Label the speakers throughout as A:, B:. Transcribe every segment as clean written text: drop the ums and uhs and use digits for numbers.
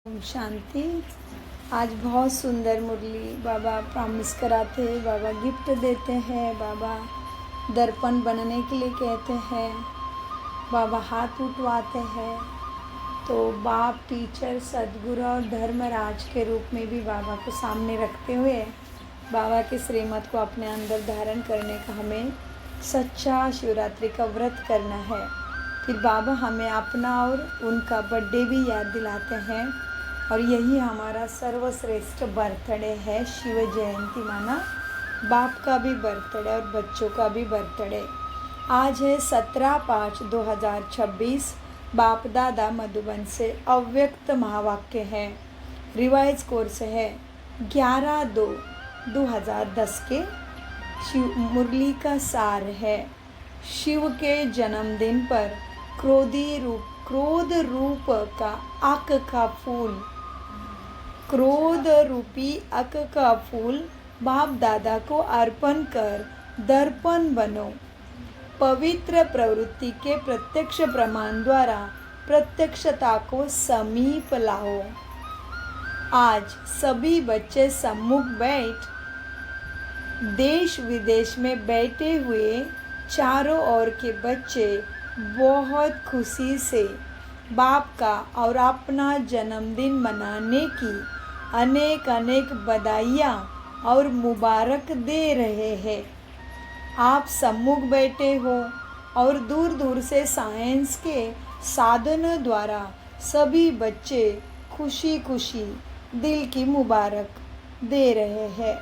A: ओम शांति। आज बहुत सुंदर मुरली बाबा प्रॉमिस कराते हैं, बाबा गिफ्ट देते हैं, बाबा दर्पण बनने के लिए कहते हैं, बाबा हाथ उठवाते हैं। तो बाप, टीचर, सदगुरु और धर्मराज के रूप में भी बाबा को सामने रखते हुए बाबा के श्रीमत को अपने अंदर धारण करने का हमें सच्चा शिवरात्रि का व्रत करना है। फिर बाबा हमें अपना और उनका बर्थडे भी याद दिलाते हैं और यही हमारा सर्वश्रेष्ठ बर्थडे है। शिव जयंती माना बाप का भी बर्थडे और बच्चों का भी बर्थडे। आज है 17/5/2026। बाप दादा मधुबन से अव्यक्त महावाक्य है। रिवाइज कोर्स है 11/2/2010 के। शिव मुरली का सार है, शिव के जन्मदिन पर क्रोध रूप का अक का फूल, क्रोध रूपी अक का फूल बाप दादा को अर्पण कर दर्पण बनो। पवित्र प्रवृत्ति के प्रत्यक्ष प्रमाण द्वारा प्रत्यक्षता को समीप लाओ। आज सभी बच्चे सम्मुख बैठ देश विदेश में बैठे हुए चारों ओर के बच्चे बहुत खुशी से बाप का और अपना जन्मदिन मनाने की अनेक अनेक बधाइयाँ और मुबारक दे रहे हैं। आप सम्मुख बैठे हो और दूर दूर से साइंस के साधनों द्वारा सभी बच्चे खुशी खुशी दिल की मुबारक दे रहे हैं।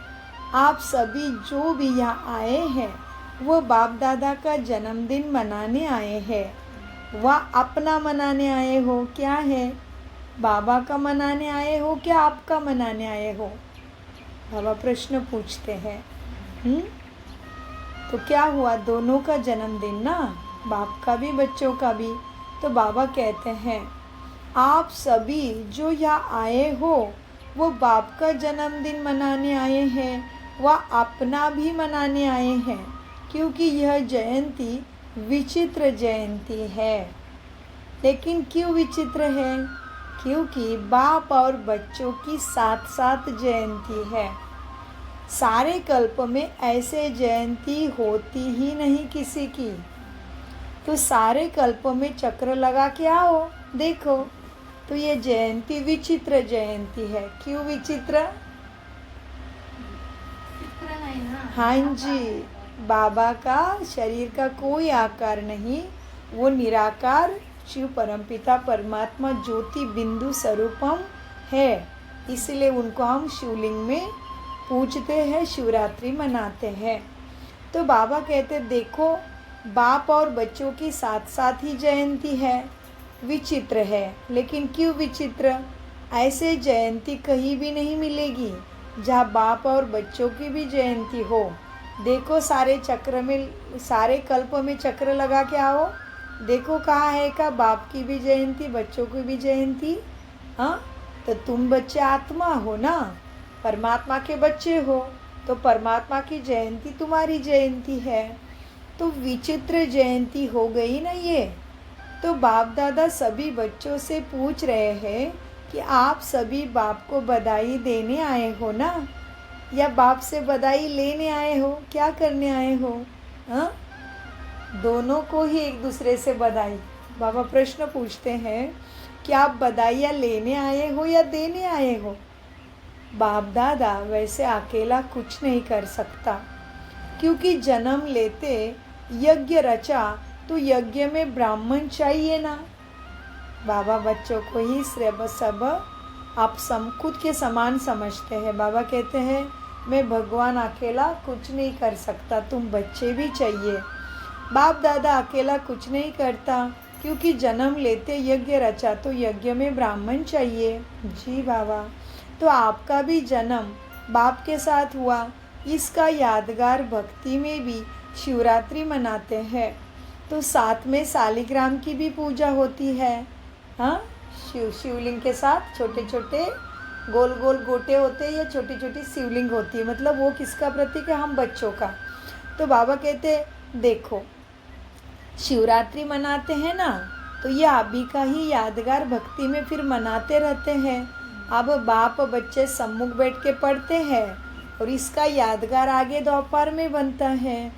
A: आप सभी जो भी यहाँ आए हैं वो बाप दादा का जन्मदिन मनाने आए हैं। वह अपना मनाने आए हो क्या है? बाबा का मनाने आए हो क्या आपका मनाने आए हो? बाबा प्रश्न पूछते हैं। तो क्या हुआ? दोनों का जन्मदिन ना, बाप का भी बच्चों का भी। तो बाबा कहते हैं आप सभी जो यहाँ आए हो वो बाप का जन्मदिन मनाने आए हैं, वह अपना भी मनाने आए हैं, क्योंकि यह जयंती विचित्र जयंती है। लेकिन क्यों विचित्र है? क्योंकि बाप और बच्चों की साथ साथ जयंती है। सारे कल्प में ऐसे जयंती होती ही नहीं किसी की। तो सारे कल्प में चक्र लगा के आओ, देखो तो ये जयंती विचित्र जयंती है। क्यों विचित्र? हाँ जी, बाबा का शरीर का कोई आकार नहीं, वो निराकार शिव परमपिता परमात्मा ज्योति बिंदु स्वरूपम है। इसलिए उनको हम शिवलिंग में पूजते हैं, शिवरात्रि मनाते हैं। तो बाबा कहते देखो बाप और बच्चों की साथ साथ ही जयंती है। विचित्र है, लेकिन क्यों विचित्र? ऐसे जयंती कहीं भी नहीं मिलेगी जहाँ बाप और बच्चों की भी जयंती हो। देखो सारे चक्र में, सारे कल्प में चक्र लगा के आओ, देखो कहाँ है का बाप की भी जयंती, बच्चों की भी जयंती। हाँ, तो तुम बच्चे आत्मा हो ना, परमात्मा के बच्चे हो, तो परमात्मा की जयंती तुम्हारी जयंती है। तो विचित्र जयंती हो गई ना ये। तो बाप दादा सभी बच्चों से पूछ रहे हैं कि आप सभी बाप को बधाई देने आए हो ना, या बाप से बधाई लेने आए हो? क्या करने आए हो? हाँ, दोनों को ही एक दूसरे से बधाई। बाबा प्रश्न पूछते हैं कि आप बधाइयाँ लेने आए हो या देने आए हो? बाप दादा वैसे अकेला कुछ नहीं कर सकता, क्योंकि जन्म लेते यज्ञ रचा तो यज्ञ में ब्राह्मण चाहिए ना। बाबा बच्चों को ही सब आप खुद के समान समझते हैं। बाबा कहते हैं मैं भगवान अकेला कुछ नहीं कर सकता, तुम बच्चे भी चाहिए। बाप दादा अकेला कुछ नहीं करता, क्योंकि जन्म लेते यज्ञ रचा तो यज्ञ में ब्राह्मण चाहिए। जी बाबा, तो आपका भी जन्म बाप के साथ हुआ, इसका यादगार भक्ति में भी शिवरात्रि मनाते हैं। तो साथ में सालिग्राम की भी पूजा होती है। हाँ, शिवलिंग के साथ छोटे छोटे गोल गोल गोटे होते हैं या छोटी छोटी शिवलिंग होती है, मतलब वो किसका प्रतीक है? हम बच्चों का। तो बाबा कहते देखो शिवरात्रि मनाते हैं ना, तो ये अभी का ही यादगार भक्ति में फिर मनाते रहते हैं। अब बाप बच्चे सम्मुख बैठ के पढ़ते हैं और इसका यादगार आगे दोपहर में बनता है।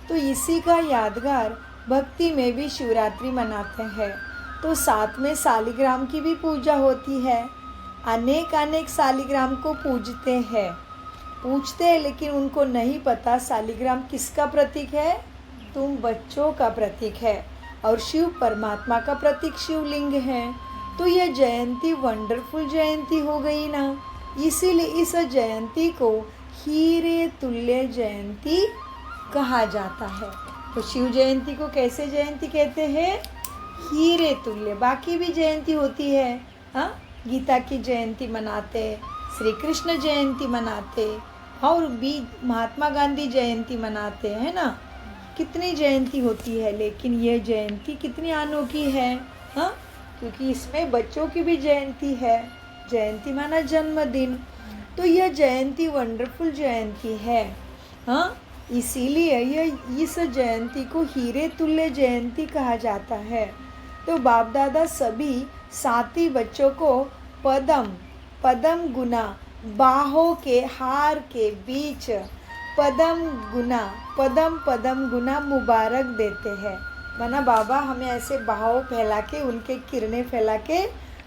A: तो इसी का यादगार भक्ति में भी शिवरात्रि मनाते हैं। तो साथ में शालिग्राम की भी पूजा होती है। अनेक शालिग्राम को पूजते हैं, लेकिन उनको नहीं पता शालिग्राम किसका प्रतीक है। तुम बच्चों का प्रतीक है और शिव परमात्मा का प्रतीक शिवलिंग है। तो यह जयंती वंडरफुल जयंती हो गई ना। इसीलिए इस जयंती को हीरे तुल्य जयंती कहा जाता है। तो शिव जयंती को कैसे जयंती कहते हैं? हीरे तुल्य। बाकी भी जयंती होती है, हाँ, गीता की जयंती मनाते, श्री कृष्ण जयंती मनाते और भी महात्मा गांधी जयंती मनाते हैं ना। कितनी जयंती होती है, लेकिन यह जयंती कितनी अनोखी है, हाँ, क्योंकि इसमें बच्चों की भी जयंती है। जयंती माना जन्मदिन। तो यह जयंती वंडरफुल जयंती है, हाँ, इसीलिए यह इस जयंती को हीरे तुल्य जयंती कहा जाता है। तो बाप दादा सभी साथी बच्चों को पदम गुना बाहों के हार के बीच पदम गुना मुबारक देते हैं। माना बाबा हमें ऐसे बाहों फैला के, उनके किरणें फैला के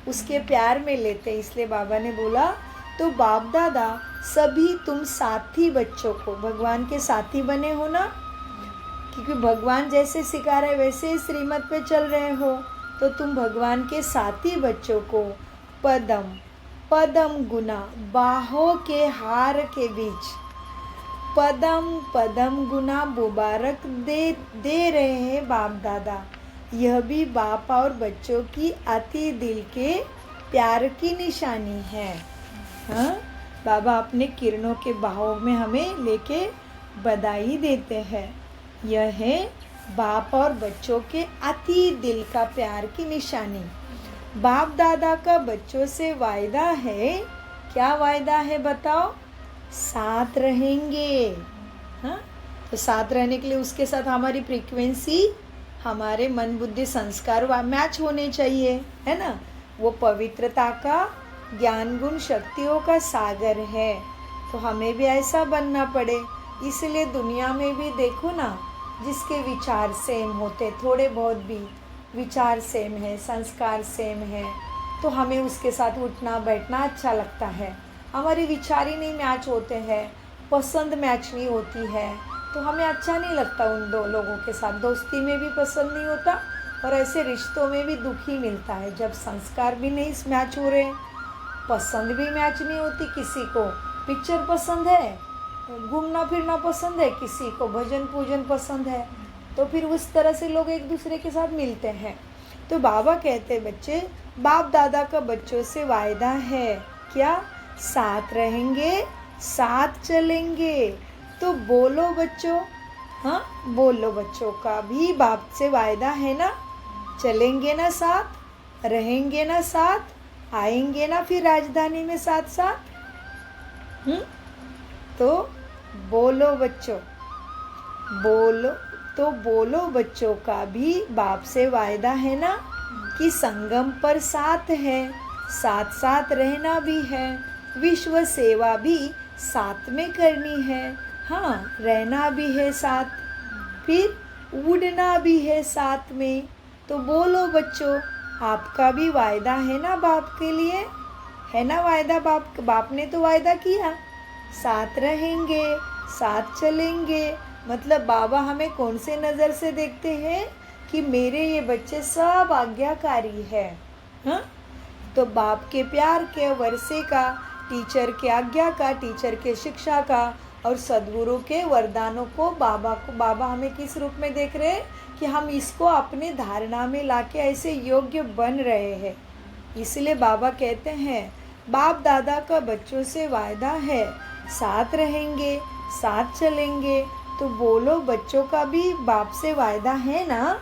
A: उसके प्यार में लेते, इसलिए बाबा ने बोला तो बाप दादा सभी तुम साथी बच्चों को भगवान के साथी बने हो ना, क्योंकि भगवान जैसे सिखा रहे वैसे ही श्रीमत पे चल रहे हो। तो तुम भगवान के साथी बच्चों को पदम गुना बाहों के हार के बीच पदम गुना मुबारक दे रहे हैं बाप दादा। यह भी बाप और बच्चों की अति दिल के प्यार की निशानी है, हाँ। बाबा अपने किरणों के बाहों में हमें लेके बधाई देते हैं। यह है बाप और बच्चों के अति दिल का प्यार की निशानी। बाप दादा का बच्चों से वायदा है। क्या वायदा है बताओ? साथ रहेंगे, हाँ। तो साथ रहने के लिए उसके साथ हमारी फ्रीक्वेंसी, हमारे मन बुद्धि संस्कार मैच होने चाहिए, है ना। वो पवित्रता का, ज्ञान गुण शक्तियों का सागर है। तो हमें भी ऐसा बनना पड़े। इसलिए दुनिया में भी देखो ना, जिसके विचार सेम होते, थोड़े बहुत भी विचार सेम है, संस्कार सेम है, तो हमें उसके साथ उठना बैठना अच्छा लगता है। हमारे विचार ही नहीं मैच होते हैं, पसंद मैच नहीं होती है, तो हमें अच्छा नहीं लगता उन दो लोगों के साथ। दोस्ती में भी पसंद नहीं होता और ऐसे रिश्तों में भी दुख ही मिलता है जब संस्कार भी नहीं मैच हो रहे, पसंद भी मैच नहीं होती। किसी को पिक्चर पसंद है, घूमना फिरना पसंद है, किसी को भजन पूजन पसंद है, तो फिर उस तरह से लोग एक दूसरे के साथ मिलते हैं। तो बाबा कहते हैं बच्चे, बाप दादा का बच्चों से वायदा है, क्या? साथ रहेंगे, साथ चलेंगे। तो बोलो बच्चों, हाँ, बोलो बच्चों का भी बाप से वायदा है ना। चलेंगे ना साथ, रहेंगे ना साथ, आएंगे ना फिर राजधानी में साथ साथ। तो बोलो बच्चों, बोलो बच्चों का भी बाप से वायदा है ना कि संगम पर साथ है, साथ साथ रहना भी है, विश्व सेवा भी साथ में करनी है, हाँ, रहना भी है साथ, फिर उड़ना भी है साथ में। तो बोलो बच्चों, आपका भी वायदा है ना बाप के लिए, है ना वायदा? बाप ने तो वायदा किया, साथ रहेंगे, साथ चलेंगे। मतलब बाबा हमें कौन से नज़र से देखते हैं कि मेरे ये बच्चे सब आज्ञाकारी है, हाँ। तो बाप के प्यार के वर्षे का, टीचर के आज्ञा का, टीचर के शिक्षा का और सद्गुरु के वरदानों को बाबा हमें किस रूप में देख रहे हैं कि हम इसको अपने धारणा में लाके ऐसे योग्य बन रहे हैं। इसलिए बाबा कहते हैं बाप दादा का बच्चों से वायदा है, साथ रहेंगे, साथ चलेंगे। तो बोलो बच्चों का भी बाप से वायदा है ना,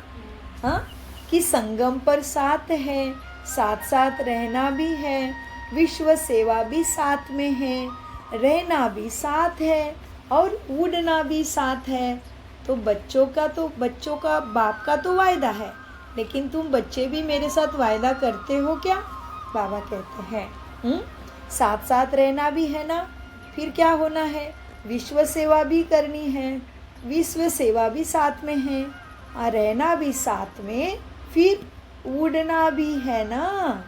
A: हाँ, कि संगम पर साथ है, साथ साथ रहना भी है, विश्व सेवा भी साथ में है, रहना भी साथ है और उड़ना भी साथ है। तो बच्चों का बाप का तो वायदा है, लेकिन तुम बच्चे भी मेरे साथ वायदा करते हो क्या? बाबा कहते हैं साथ साथ रहना भी है ना, फिर क्या होना है, विश्व सेवा भी करनी है, विश्व सेवा भी साथ में है और रहना भी साथ में, फिर उड़ना भी है ना।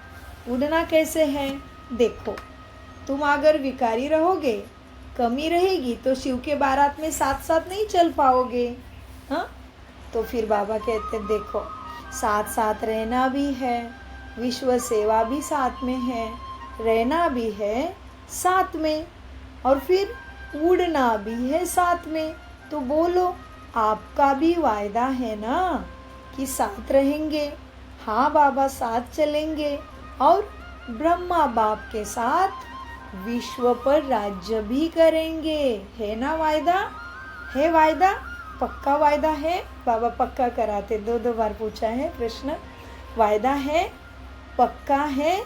A: उड़ना कैसे है? देखो, तुम अगर विकारी रहोगे, कमी रहेगी, तो शिव के बारात में साथ साथ नहीं चल पाओगे। हाँ, तो फिर बाबा कहते देखो, साथ साथ रहना भी है, विश्व सेवा भी साथ में है, रहना भी है साथ में, और फिर उड़ना भी है साथ में। तो बोलो, आपका भी वायदा है ना कि साथ रहेंगे? हाँ बाबा, साथ चलेंगे और ब्रह्मा बाप के साथ विश्व पर राज्य भी करेंगे, है ना वायदा? है वायदा? पक्का वायदा है? बाबा पक्का कराते, दो बार पूछा है प्रश्न। वायदा है? पक्का है?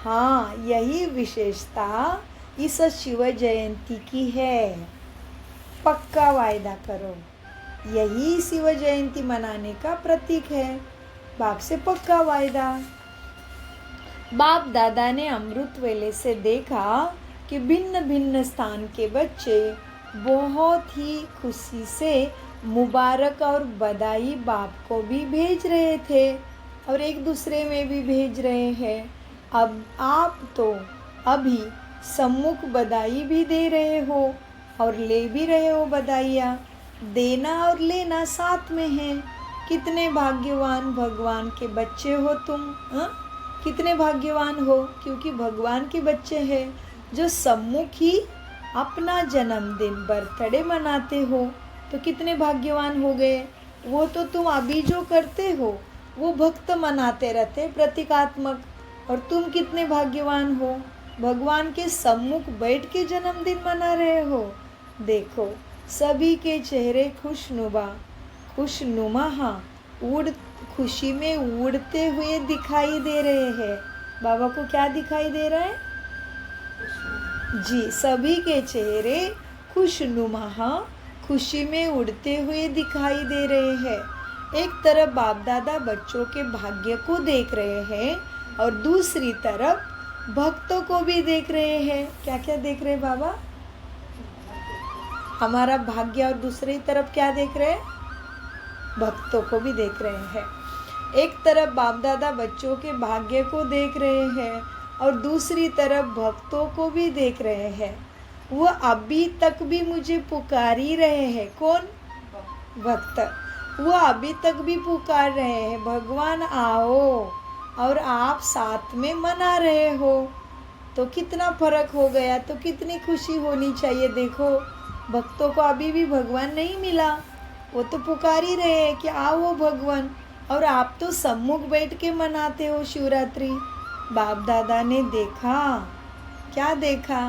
A: हाँ, यही विशेषता इस शिव जयंती की है। पक्का वायदा करो, यही शिव जयंती मनाने का प्रतीक है। बाप से पक्का वायदा। बाप दादा ने अमृत वेले से देखा कि भिन्न भिन्न स्थान के बच्चे बहुत ही खुशी से मुबारक और बधाई बाप को भी भेज रहे थे और एक दूसरे में भी भेज रहे हैं। अब आप तो अभी सम्मुख बधाई भी दे रहे हो और ले भी रहे हो बधाइयाँ। देना और लेना साथ में है। कितने भाग्यवान भगवान के बच्चे हो तुम, हाँ? कितने भाग्यवान हो, क्योंकि भगवान के बच्चे हैं जो सम्मुख ही अपना जन्मदिन बर्थडे मनाते हो। तो कितने भाग्यवान हो गए। वो तो तुम अभी जो करते हो वो भक्त मनाते रहते प्रतीकात्मक, और तुम कितने भाग्यवान हो, भगवान के सम्मुख बैठ के जन्मदिन मना रहे हो। देखो, सभी के चेहरे खुशनुमा खुशी में उड़ते हुए दिखाई दे रहे हैं। बाबा को क्या दिखाई दे रहा है? जी, सभी के चेहरे खुशनुमा खुशी में उड़ते हुए दिखाई दे रहे हैं। एक तरफ बाप दादा बच्चों के भाग्य को देख रहे हैं और दूसरी तरफ भक्तों को भी देख रहे हैं। क्या क्या देख रहे हैं बाबा? हमारा भाग्य, और दूसरी तरफ क्या देख रहे हैं? भक्तों को भी देख रहे हैं। एक तरफ बाप दादा बच्चों के भाग्य को देख रहे हैं और दूसरी तरफ भक्तों को भी देख रहे हैं। वो अभी तक भी मुझे पुकार ही रहे हैं। कौन? भक्त। वो अभी तक भी पुकार रहे हैं, भगवान आओ, और आप साथ में मना रहे हो। तो कितना फर्क हो गया, तो कितनी खुशी होनी चाहिए। देखो, भक्तों को अभी भी भगवान नहीं मिला, वो तो पुकार ही रहे हैं कि आओ भगवान, और आप तो सम्मुख बैठ के मनाते हो शिवरात्रि। बाप दादा ने देखा, क्या देखा?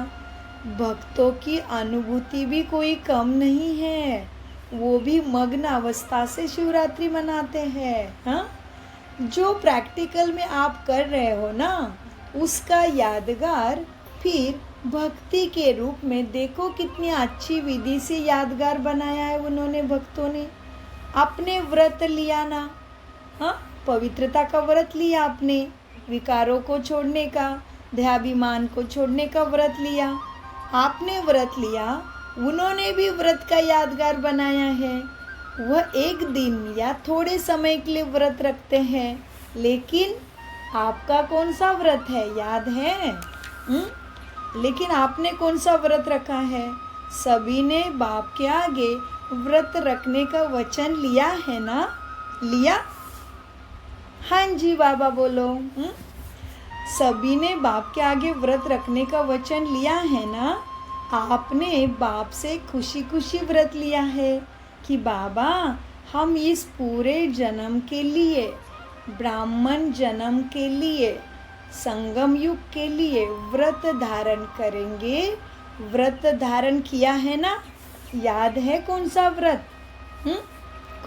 A: भक्तों की अनुभूति भी कोई कम नहीं है, वो भी मग्न अवस्था से शिवरात्रि मनाते हैं। हाँ, जो प्रैक्टिकल में आप कर रहे हो ना, उसका यादगार फिर भक्ति के रूप में देखो कितनी अच्छी विधि से यादगार बनाया है उन्होंने, भक्तों ने। आपने व्रत लिया ना, हाँ, पवित्रता का व्रत लिया आपने, विकारों को छोड़ने का, देहाभिमान को छोड़ने का व्रत लिया। आपने व्रत लिया, उन्होंने भी व्रत का यादगार बनाया है। वह एक दिन या थोड़े समय के लिए व्रत रखते हैं, लेकिन आपका कौन सा व्रत है याद है? लेकिन आपने कौन सा व्रत रखा है? सभी ने बाप के आगे व्रत रखने का वचन लिया है ना? लिया? हाँ जी बाबा बोलो। सभी ने बाप के आगे व्रत रखने का वचन लिया है ना? आपने बाप से खुशी खुशी व्रत लिया है कि बाबा, हम इस पूरे जन्म के लिए, ब्राह्मण जन्म के लिए, संगम युग के लिए व्रत धारण करेंगे। व्रत धारण किया है ना? याद है कौन सा व्रत?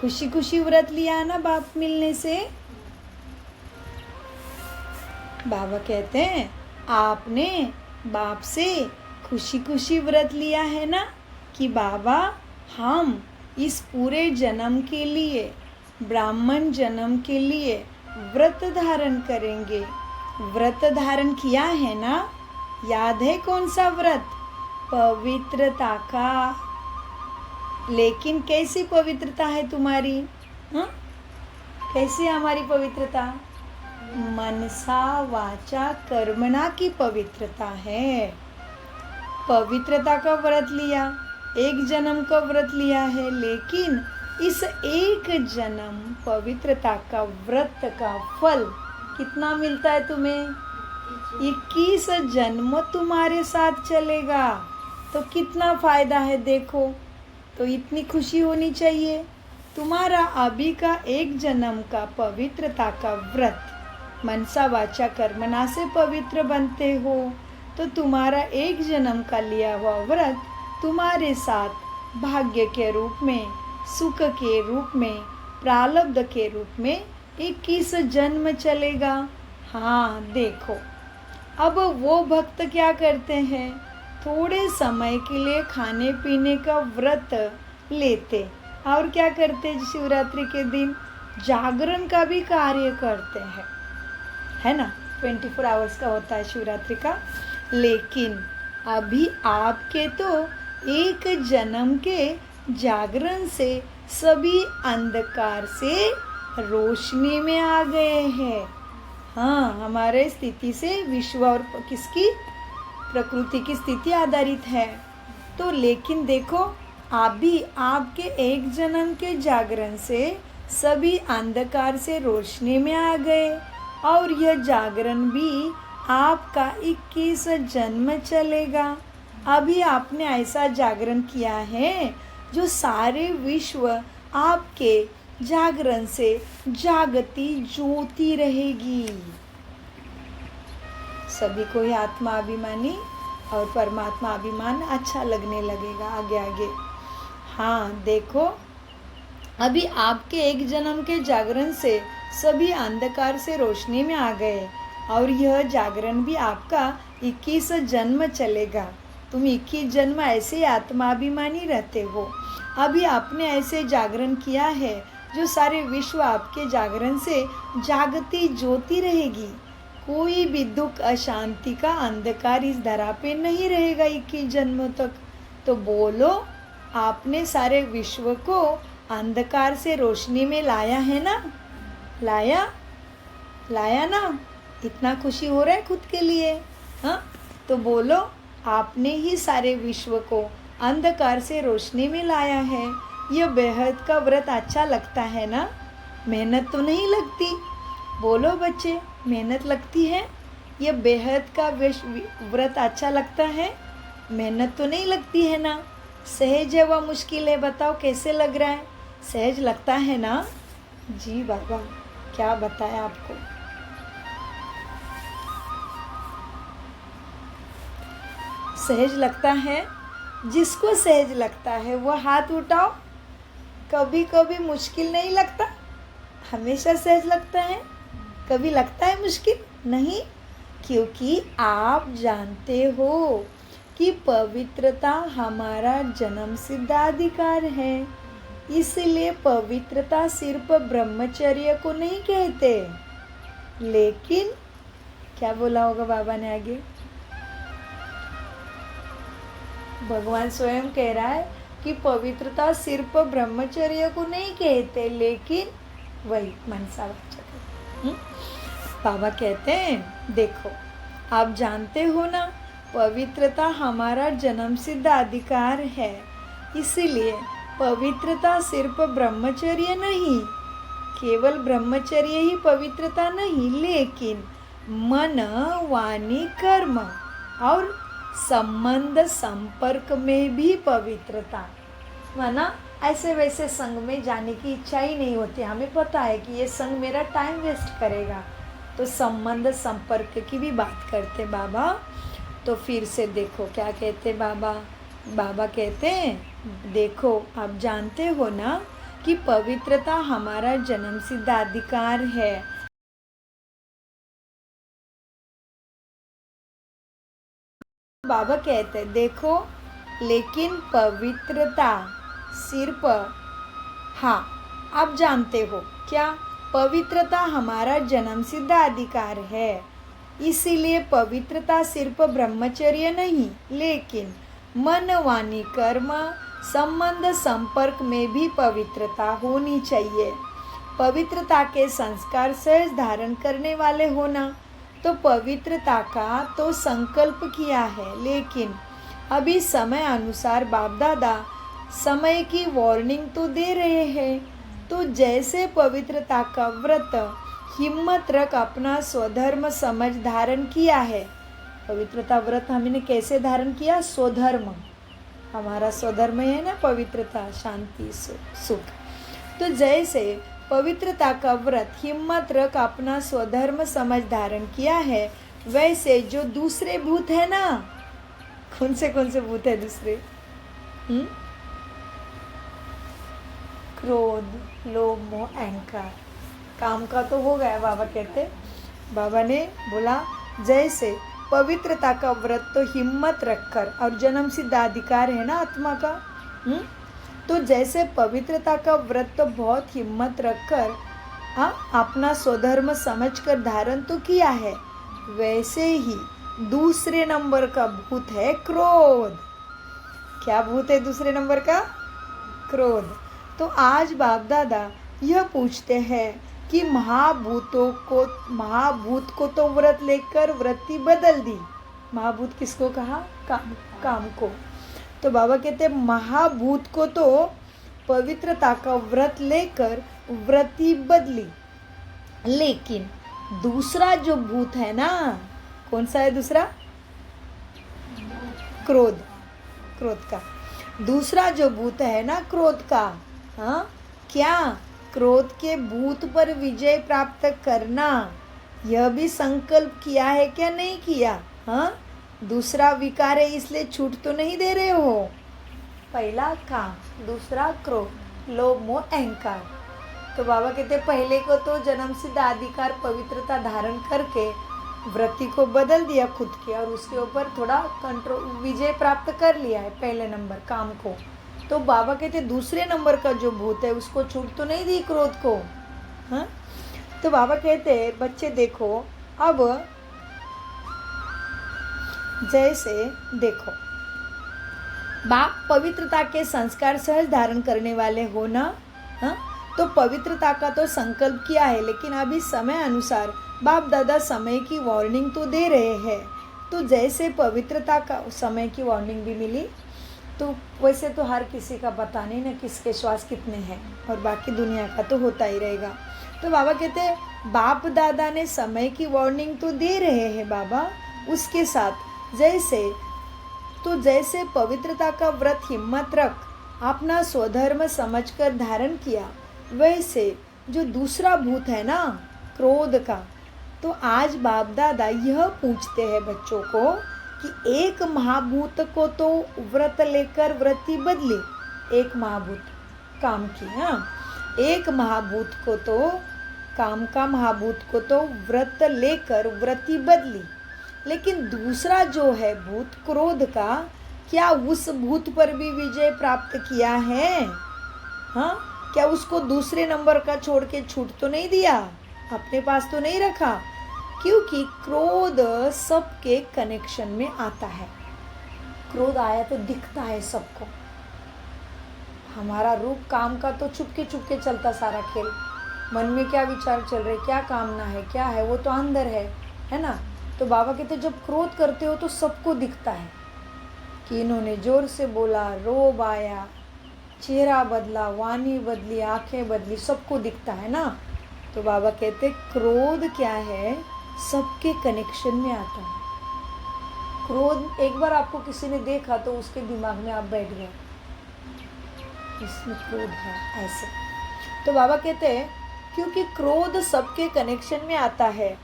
A: खुशी खुशी व्रत लिया है ना बाप मिलने से? बाबा कहते हैं, आपने बाप से खुशी खुशी व्रत लिया है ना कि बाबा, हम इस पूरे जन्म के लिए ब्राह्मण जन्म के लिए व्रत धारण करेंगे। व्रत धारण किया है ना? याद है कौन सा व्रत? पवित्रता का। लेकिन कैसी पवित्रता है तुम्हारी? हाँ, कैसी है हमारी पवित्रता? मनसा वाचा कर्मणा की पवित्रता है। पवित्रता का व्रत लिया, एक जन्म का व्रत लिया है, लेकिन इस एक जन्म पवित्रता का व्रत का फल कितना मिलता है तुम्हें? 21 जन्म तुम्हारे साथ चलेगा। तो कितना फायदा है देखो। तो इतनी खुशी होनी चाहिए। तुम्हारा अभी का एक जन्म का पवित्रता का व्रत मनसा वाचा कर्मणा से पवित्र बनते हो, तो तुम्हारा एक जन्म का लिया हुआ व्रत तुम्हारे साथ भाग्य के रूप में, सुख के रूप में, प्रारब्ध के रूप में 21 जन्म चलेगा। हाँ देखो, अब वो भक्त क्या करते हैं? थोड़े समय के लिए खाने पीने का व्रत लेते और क्या करते? शिवरात्रि के दिन जागरण का भी कार्य करते हैं, है ना? 24 आवर्स का होता है शिवरात्रि का। लेकिन अभी आपके तो एक जन्म के जागरण से सभी अंधकार से रोशनी में आ गए हैं। हाँ, हमारे स्थिति से विश्व और किसकी? प्रकृति की स्थिति आधारित है। तो लेकिन देखो, अभी आपके एक जन्म के जागरण से सभी अंधकार से रोशनी में आ गए, और यह जागरण भी आपका 21 जन्म चलेगा। अभी आपने ऐसा जागरण किया है जो सारे विश्व आपके जागरण से जागती ज्योति रहेगी। सभी को ही आत्मा अभिमानी और परमात्मा अभिमान अच्छा लगने लगेगा आगे आगे। हाँ देखो, अभी आपके एक जन्म के जागरण से सभी अंधकार से रोशनी में आ गए, और यह जागरण भी आपका 21 जन्म चलेगा। तुम 21 जन्म ऐसे आत्माभिमानी रहते हो। अभी आपने ऐसे जागरण किया है जो सारे विश्व आपके जागरण से जागती ज्योति रहेगी। कोई भी दुख अशांति का अंधकार इस धरा पे नहीं रहेगा 21 जन्मों तक। तो बोलो, आपने सारे विश्व को अंधकार से रोशनी में लाया है ना? लाया ना? इतना खुशी हो रहा है खुद के लिए। हाँ, तो बोलो, आपने ही सारे विश्व को अंधकार से रोशनी में लाया है। यह बेहद का व्रत अच्छा लगता है ना? मेहनत तो नहीं लगती। बोलो बच्चे, मेहनत लगती है? यह बेहद का व्रत अच्छा लगता है? मेहनत तो नहीं लगती है ना? सहज है व मुश्किल है? बताओ कैसे लग रहा है? सहज लगता है ना? जी बाबा, क्या बताया आपको। सहज लगता है? जिसको सहज लगता है वो हाथ उठाओ। कभी कभी मुश्किल नहीं लगता, हमेशा सहज लगता है। कभी लगता है मुश्किल? नहीं, क्योंकि आप जानते हो कि पवित्रता हमारा जन्म सिद्ध अधिकार है। इसलिए पवित्रता सिर्फ ब्रह्मचर्य को नहीं कहते। लेकिन क्या बोला होगा बाबा ने आगे? भगवान स्वयं कह रहा है कि पवित्रता सिर्फ ब्रह्मचर्य को नहीं कहते, लेकिन वही मनसा वाचा। बाबा कहते हैं, देखो आप जानते हो ना, पवित्रता हमारा जन्म सिद्ध अधिकार है। इसीलिए पवित्रता सिर्फ ब्रह्मचर्य नहीं, केवल ब्रह्मचर्य ही पवित्रता नहीं, लेकिन मन, वाणी, कर्म और संबंध संपर्क में भी पवित्रता। माना ऐसे वैसे संग में जाने की इच्छा ही नहीं होती। हमें पता है कि ये संग मेरा टाइम वेस्ट करेगा, तो संबंध संपर्क की भी बात करते बाबा। तो फिर से देखो क्या कहते बाबा। बाबा कहते हैं, देखो आप जानते हो ना कि पवित्रता हमारा जन्म सिद्ध अधिकार है। बाबा कहते हैं, देखो लेकिन पवित्रता सिर्फ, हाँ आप जानते हो क्या? पवित्रता हमारा जन्मसिद्ध अधिकार है। इसीलिए पवित्रता सिर्फ ब्रह्मचर्य नहीं, लेकिन मन, वाणी, कर्म, संबंध, संपर्क में भी पवित्रता होनी चाहिए। पवित्रता के संस्कार सहज धारण करने वाले होना, तो पवित्रता का तो संकल्प किया है, लेकिन अभी समय अनुसार बाप दादा समय की वार्निंग तो दे रहे हैं। तो जैसे पवित्रता का व्रत हिम्मत रख अपना स्वधर्म समझ धारण किया है। पवित्रता व्रत हमने कैसे धारण किया? स्वधर्म, हमारा स्वधर्म है ना पवित्रता, शांति, सुख। तो जैसे पवित्रता का व्रत हिम्मत रख अपना स्वधर्म समझ धारण किया है, वैसे जो दूसरे भूत है ना, कौन से भूत है दूसरे? क्रोध, लोभ, मोह, अहंकार। काम का तो हो गया। बाबा कहते, बाबा ने बोला जैसे पवित्रता का व्रत तो हिम्मत रखकर, और जन्म सिद्ध अधिकार है ना आत्मा का, तो जैसे पवित्रता का व्रत तो बहुत हिम्मत रखकर अपना स्वधर्म समझकर धारण तो किया है, वैसे ही दूसरे नंबर का भूत है क्रोध। क्या भूत है दूसरे नंबर का? क्रोध। तो आज बाप दादा यह पूछते हैं कि महाभूत को तो व्रत लेकर वृत्ति बदल दी। महाभूत किसको कहा? काम को। तो बाबा कहते हैं महाभूत को तो पवित्रता का व्रत लेकर वृत्ति बदली, लेकिन दूसरा जो भूत है ना, कौन सा है दूसरा? क्रोध का। दूसरा जो भूत है ना क्रोध का, क्या क्रोध के भूत पर विजय प्राप्त करना, यह भी संकल्प किया है क्या? नहीं किया। दूसरा विकार है, इसलिए छूट तो नहीं दे रहे हो। पहला काम, दूसरा क्रोध, लोभ, मोह, अहंकार। तो बाबा कहते पहले को तो जन्म सिद्ध अधिकार पवित्रता धारण करके वृत्ति को बदल दिया खुद के, और उसके ऊपर थोड़ा कंट्रोल, विजय प्राप्त कर लिया है पहले नंबर काम को। तो बाबा कहते दूसरे नंबर का जो भूत है उसको छूट तो नहीं दी, क्रोध को। तो बाबा कहते बच्चे देखो, अब जैसे देखो, बाप पवित्रता के संस्कार सहज धारण करने वाले हो ना, तो पवित्रता का तो संकल्प किया है, लेकिन अभी समय अनुसार बाप दादा समय की वार्निंग तो दे रहे हैं। तो जैसे पवित्रता का समय की वार्निंग भी मिली, तो वैसे तो हर किसी का पता नहीं ना किसके श्वास कितने हैं, और बाकी दुनिया का तो होता ही रहेगा। तो बाबा कहते हैं बाप दादा ने समय की वार्निंग तो दे रहे हैं बाबा, उसके साथ जैसे पवित्रता का व्रत हिम्मत रख अपना स्वधर्म समझकर धारण किया, वैसे जो दूसरा भूत है ना क्रोध का, तो आज बाप दादा यह पूछते हैं बच्चों को कि एक महाभूत को तो व्रत लेकर वृत्ति बदली, एक महाभूत काम की, एक महाभूत को तो काम का महाभूत को तो व्रत लेकर वृत्ति बदली, लेकिन दूसरा जो है भूत क्रोध का, क्या उस भूत पर भी विजय प्राप्त किया है? क्या उसको दूसरे नंबर का छोड़ के छूट तो नहीं दिया, अपने पास तो नहीं रखा? क्योंकि क्रोध सबके कनेक्शन में आता है। क्रोध आया तो दिखता है सबको। हमारा रूप काम का तो चुपके चलता सारा खेल, मन में क्या विचार चल रहे, क्या कामना है, क्या है, वो तो अंदर है ना। तो बाबा कहते जब क्रोध करते हो तो सबको दिखता है कि इन्होंने जोर से बोला, रोब आया, चेहरा बदला, वाणी बदली, आंखें बदली, सबको दिखता है ना। तो बाबा कहते क्रोध क्या है, सबके कनेक्शन में आता है। क्रोध एक बार आपको किसी ने देखा तो उसके दिमाग में आप बैठ गए, इसमें क्रोध है, ऐसे। तो बाबा कहते हैं क्योंकि क्रोध सबके कनेक्शन में आता है,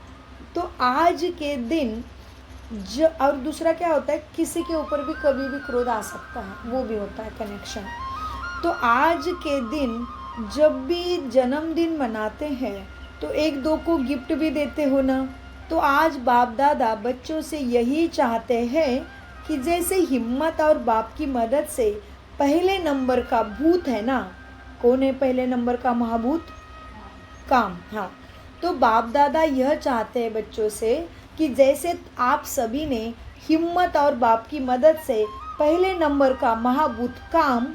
A: तो आज के दिन और दूसरा क्या होता है, किसी के ऊपर भी कभी भी क्रोध आ सकता है, वो भी होता है कनेक्शन। तो आज के दिन जब भी जन्मदिन मनाते हैं तो एक दो को गिफ्ट भी देते हो ना, तो आज बाप दादा बच्चों से यही चाहते हैं कि जैसे हिम्मत और बाप की मदद से पहले नंबर का भूत है ना, कौन है पहले नंबर का महाभूत? काम। हाँ, तो बाप दादा यह चाहते हैं बच्चों से कि जैसे आप सभी ने हिम्मत और बाप की मदद से पहले नंबर का महाभूत काम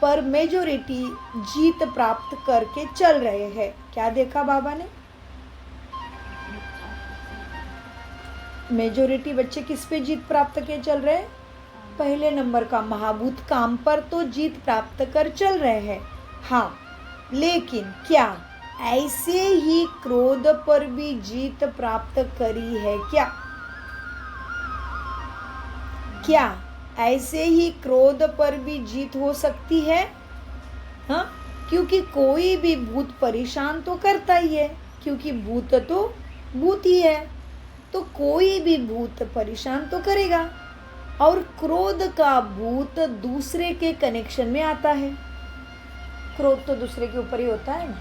A: पर मेजोरिटी जीत प्राप्त करके चल रहे हैं। क्या देखा बाबा ने? मेजोरिटी बच्चे किस पे जीत प्राप्त के चल रहे हैं? पहले नंबर का महाभूत काम पर तो जीत प्राप्त कर चल रहे हैं। हाँ, लेकिन क्या ऐसे ही क्रोध पर भी जीत प्राप्त करी है क्या? क्या ऐसे ही क्रोध पर भी जीत हो सकती है? हाँ, क्योंकि कोई भी भूत परेशान तो करता ही है, क्योंकि भूत तो भूत ही है, तो कोई भी भूत परेशान तो करेगा। और क्रोध का भूत दूसरे के कनेक्शन में आता है। क्रोध तो दूसरे के ऊपर ही होता है ना,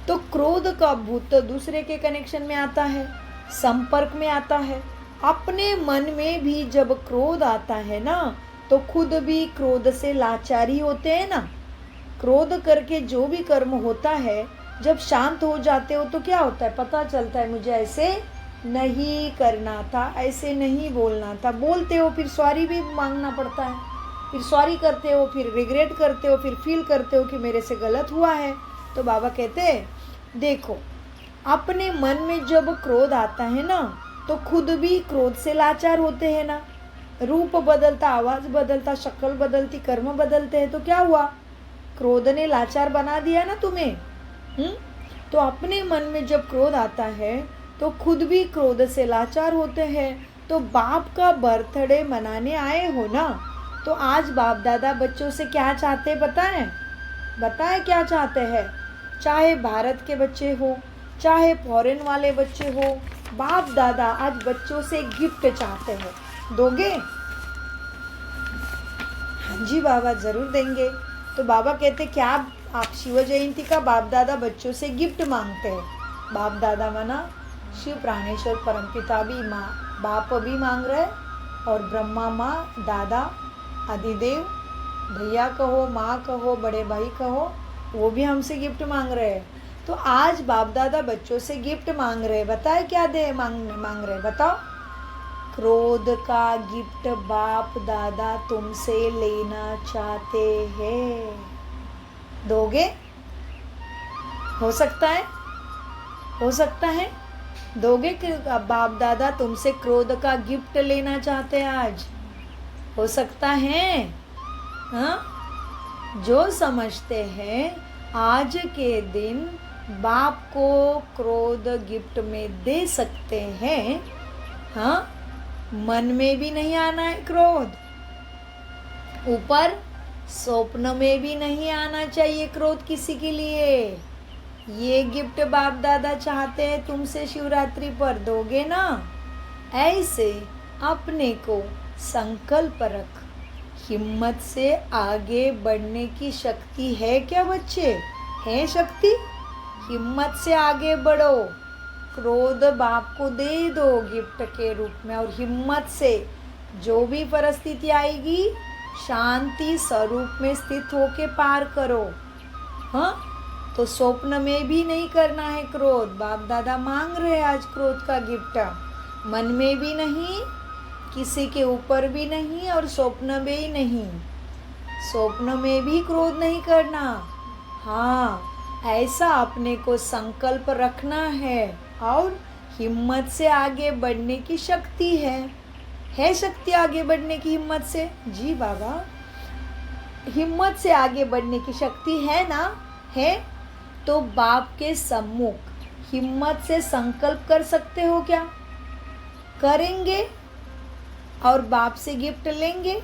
A: तो क्रोध का भूत दूसरे के कनेक्शन में आता है, संपर्क में आता है। अपने मन में भी जब क्रोध आता है ना, तो खुद भी क्रोध से लाचारी होते हैं ना। क्रोध करके जो भी कर्म होता है, जब शांत हो जाते हो तो क्या होता है? पता चलता है मुझे ऐसे नहीं करना था, ऐसे नहीं बोलना था। बोलते हो, फिर सॉरी भी मांगना पड़ता है, फिर सॉरी करते हो, फिर रिग्रेट करते हो, फिर फील करते हो कि मेरे से गलत हुआ है। तो बाबा कहते हैं देखो, अपने मन में जब क्रोध आता है ना, तो खुद भी क्रोध से लाचार होते हैं ना। रूप बदलता, आवाज बदलता, शक्ल बदलती, कर्म बदलते हैं, तो क्या हुआ? क्रोध ने लाचार बना दिया ना तुम्हें। तो अपने मन में जब क्रोध आता है तो खुद भी क्रोध से लाचार होते हैं। तो बाप का बर्थडे मनाने आए हो ना, तो आज बाप दादा बच्चों से क्या चाहते हैं बताएं क्या चाहते हैं? चाहे भारत के बच्चे हो, चाहे फॉरेन वाले बच्चे हो, बाप दादा आज बच्चों से गिफ्ट चाहते हैं। दोगे? हाँ जी बाबा, जरूर देंगे। तो बाबा कहते क्या आप शिव जयंती का बाप दादा बच्चों से गिफ्ट मांगते हैं? बाप दादा माना शिव प्राणेश्वर परमपिता भी बाप भी मांग रहे, और ब्रह्मा माँ, दादा, आदिदेव, भैया कहो, माँ कहो, बड़े भाई कहो, वो भी हमसे गिफ्ट मांग रहे हैं। तो आज बाप दादा बच्चों से गिफ्ट मांग रहे हैं। बताए क्या दे मांग रहे हैं? बताओ। क्रोध का गिफ्ट बाप दादा तुमसे लेना चाहते हैं। दोगे? हो सकता है, हो सकता है दोगे कि बाप दादा तुमसे क्रोध का गिफ्ट लेना चाहते हैं आज? हो सकता है। हाँ, जो समझते हैं आज के दिन बाप को क्रोध गिफ्ट में दे सकते हैं। हाँ, मन में भी नहीं आना है क्रोध, ऊपर स्वप्न में भी नहीं आना चाहिए क्रोध किसी के लिए। ये गिफ्ट बाप दादा चाहते हैं तुमसे शिवरात्रि पर। दोगे ना? ऐसे अपने को संकल्प रख। हिम्मत से आगे बढ़ने की शक्ति है क्या बच्चे? है शक्ति? हिम्मत से आगे बढ़ो, क्रोध बाप को दे दो गिफ्ट के रूप में, और हिम्मत से जो भी परिस्थिति आएगी शांति स्वरूप में स्थित होके पार करो। हाँ, तो स्वप्न में भी नहीं करना है क्रोध। बाप दादा मांग रहे हैं आज क्रोध का गिफ्ट। मन में भी नहीं, किसी के ऊपर भी नहीं, और स्वप्न में ही नहीं। स्वप्न में भी क्रोध नहीं करना। हाँ, ऐसा अपने को संकल्प रखना है। और हिम्मत से आगे बढ़ने की शक्ति है शक्ति आगे बढ़ने की हिम्मत से? जी बाबा, हिम्मत से आगे बढ़ने की शक्ति है ना? है। तो बाप के सम्मुख हिम्मत से संकल्प कर सकते हो क्या? करेंगे और बाप से गिफ्ट लेंगे।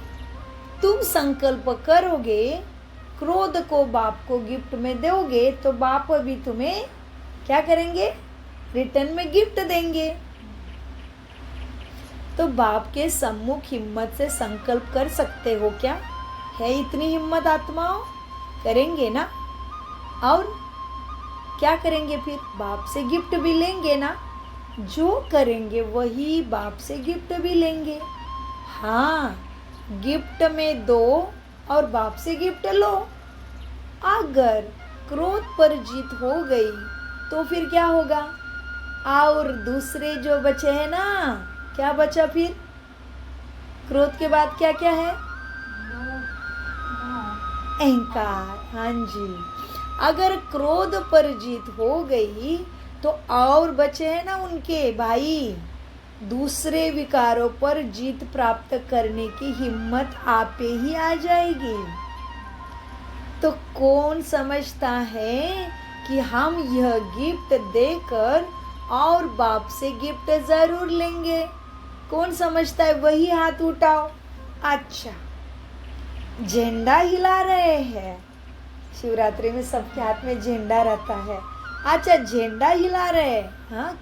A: तुम संकल्प करोगे, क्रोध को बाप को गिफ्ट में दोगे, तो बाप भी तुम्हें क्या करेंगे? रिटर्न में गिफ्ट देंगे। तो बाप के सम्मुख हिम्मत से संकल्प कर सकते हो क्या? है इतनी हिम्मत आत्माओं? करेंगे ना? और क्या करेंगे फिर? बाप से गिफ्ट भी लेंगे ना? जो करेंगे वही बाप से गिफ्ट भी लेंगे। हाँ, गिफ्ट में दो और बाप से गिफ्ट लो। अगर क्रोध पर जीत हो गई तो फिर क्या होगा? और दूसरे जो बचे हैं ना, क्या बचा फिर? क्रोध के बाद क्या क्या है? अहंकार। हाँ जी, अगर क्रोध पर जीत हो गई तो और बचे हैं ना उनके भाई, दूसरे विकारों पर जीत प्राप्त करने की हिम्मत आप पे ही आ जाएगी। तो कौन समझता है कि हम यह गिफ्ट देकर और बाप से गिफ्ट जरूर लेंगे? कौन समझता है? वही हाथ उठाओ। अच्छा, झंडा हिला रहे हैं। शिवरात्रि में सबके हाथ में झंडा रहता है। अच्छा, झंडा हिला रहे। हाँ,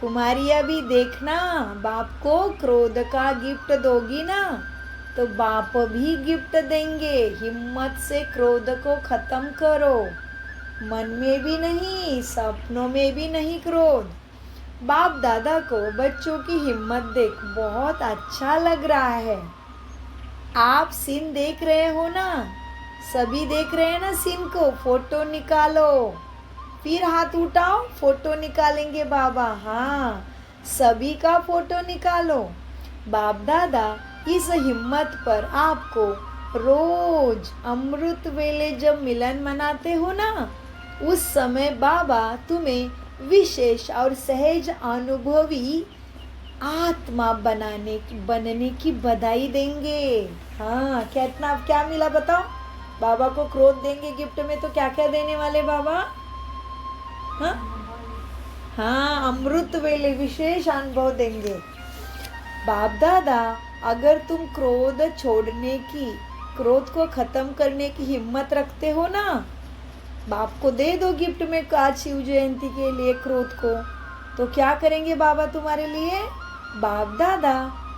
A: कुमारिया भी देखना, बाप को क्रोध का गिफ्ट दोगी ना तो बाप भी गिफ्ट देंगे। हिम्मत से क्रोध को खत्म करो, मन में भी नहीं, सपनों में भी नहीं क्रोध। बाप दादा को बच्चों की हिम्मत देख बहुत अच्छा लग रहा है। आप सीन देख रहे हो ना, सभी देख रहे हैं ना सीन को। फोटो निकालो, फिर हाथ उठाओ, फोटो निकालेंगे बाबा। हाँ, सभी का फोटो निकालो। बाप दादा इस हिम्मत पर आपको रोज अमृत वेले जब मिलन मनाते हो ना, उस समय बाबा तुम्हें विशेष और सहज अनुभवी आत्मा बनने की बधाई देंगे। हाँ, क्या मिला बताओ? बाबा को क्रोध देंगे गिफ्ट में तो क्या क्या देने वाले बाबा? हाँ, अमृत वेले विशेष अनुभव देंगे। बाप दादा अगर तुम क्रोध को खत्म करने की हिम्मत रखते हो ना, बाप को दे दो गिफ्ट में आज शिव जयंती के लिए क्रोध को, तो क्या करेंगे बाबा तुम्हारे लिए? बाप दादा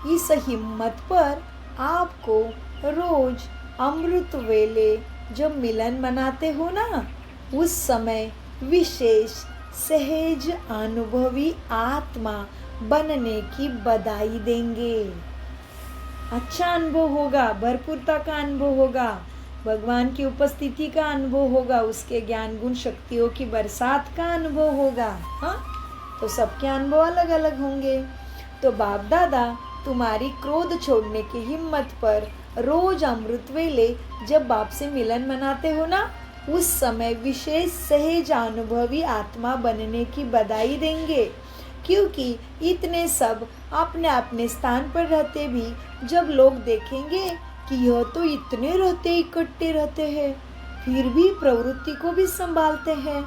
A: इस हिम्मत पर आपको रोज अमृत वेले जब मिलन मनाते हो ना, उस समय विशेष सहज अनुभवी आत्मा बनने की बधाई देंगे। अच्छा अनुभव होगा, भरपूरता का अनुभव होगा, भगवान की उपस्थिति का अनुभव होगा, उसके ज्ञान गुण शक्तियों की बरसात का अनुभव होगा। हाँ, तो सबके अनुभव अलग अलग होंगे। तो बाप दादा तुम्हारी क्रोध छोड़ने की हिम्मत पर रोज अमृत वेले जब बाप से मिलन मनाते हो ना, उस समय विशेष सहज अनुभवी आत्मा बनने की बधाई देंगे। क्योंकि इतने सब अपने अपने स्थान पर रहते भी जब लोग देखेंगे कि यह तो इतने रहते इकट्ठे रहते हैं, फिर भी प्रवृत्ति को भी संभालते हैं,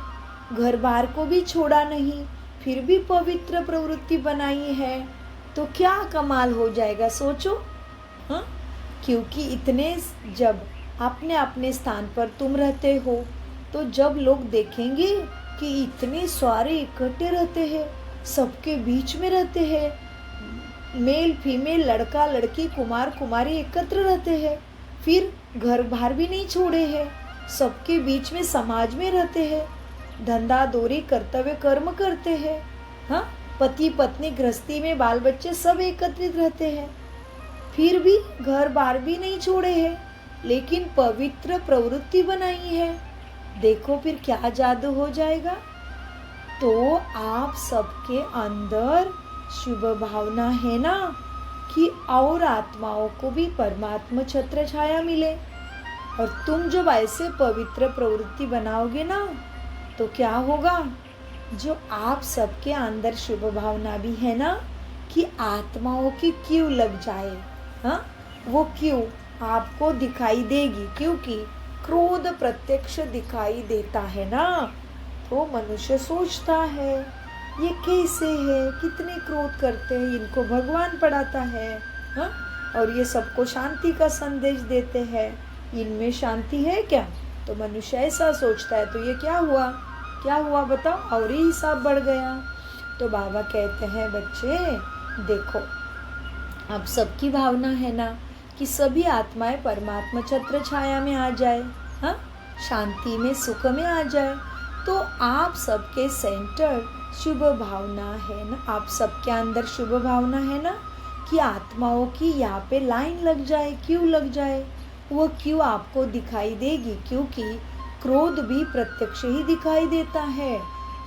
A: घर बार को भी छोड़ा नहीं, फिर भी पवित्र प्रवृत्ति बनाई है, तो क्या कमाल हो जाएगा सोचो। हाँ, क्योंकि इतने जब अपने अपने स्थान पर तुम रहते हो तो जब लोग देखेंगे कि इतने सारे इकट्ठे रहते हैं, सबके बीच में रहते हैं, मेल फीमेल, लड़का लड़की, कुमार कुमारी एकत्र रहते हैं, फिर घर बार भी नहीं छोड़े हैं, सबके बीच में समाज में रहते हैं, धंधा दोरी कर्तव्य कर्म करते हैं। हाँ, पति पत्नी गृहस्थी में बाल बच्चे सब एकत्रित रहते हैं, फिर भी घर बार भी नहीं छोड़े हैं, लेकिन पवित्र प्रवृत्ति बनाई है। देखो फिर क्या जादू हो जाएगा। तो आप सबके अंदर शुभ भावना है ना कि और आत्माओं को भी परमात्मा छत्र छाया मिले, और तुम जब ऐसे पवित्र प्रवृत्ति बनाओगे ना तो क्या होगा? जो आप सबके अंदर शुभ भावना भी है ना कि आत्माओं की क्यों लग जाए, हाँ, वो क्यों आपको दिखाई देगी, क्योंकि क्रोध प्रत्यक्ष दिखाई देता है ना, तो मनुष्य सोचता है ये कैसे है, कितने क्रोध करते हैं, इनको भगवान पढ़ाता है। हाँ, और ये सबको शांति का संदेश देते हैं, इनमें शांति है क्या? तो मनुष्य ऐसा सोचता है। तो ये क्या हुआ बताओ, और ही हिसाब बढ़ गया। तो बाबा कहते हैं बच्चे देखो, अब सबकी भावना है ना कि सभी आत्माएं परमात्मा छत्र छाया में आ जाए, हाँ, शांति में सुख में आ जाए। तो आप सबके सेंटर शुभ भावना है ना, आप सबके अंदर शुभ भावना है ना कि आत्माओं की यहाँ पे लाइन लग जाए। क्यों लग जाए? वह क्यों आपको दिखाई देगी, क्योंकि क्रोध भी प्रत्यक्ष ही दिखाई देता है।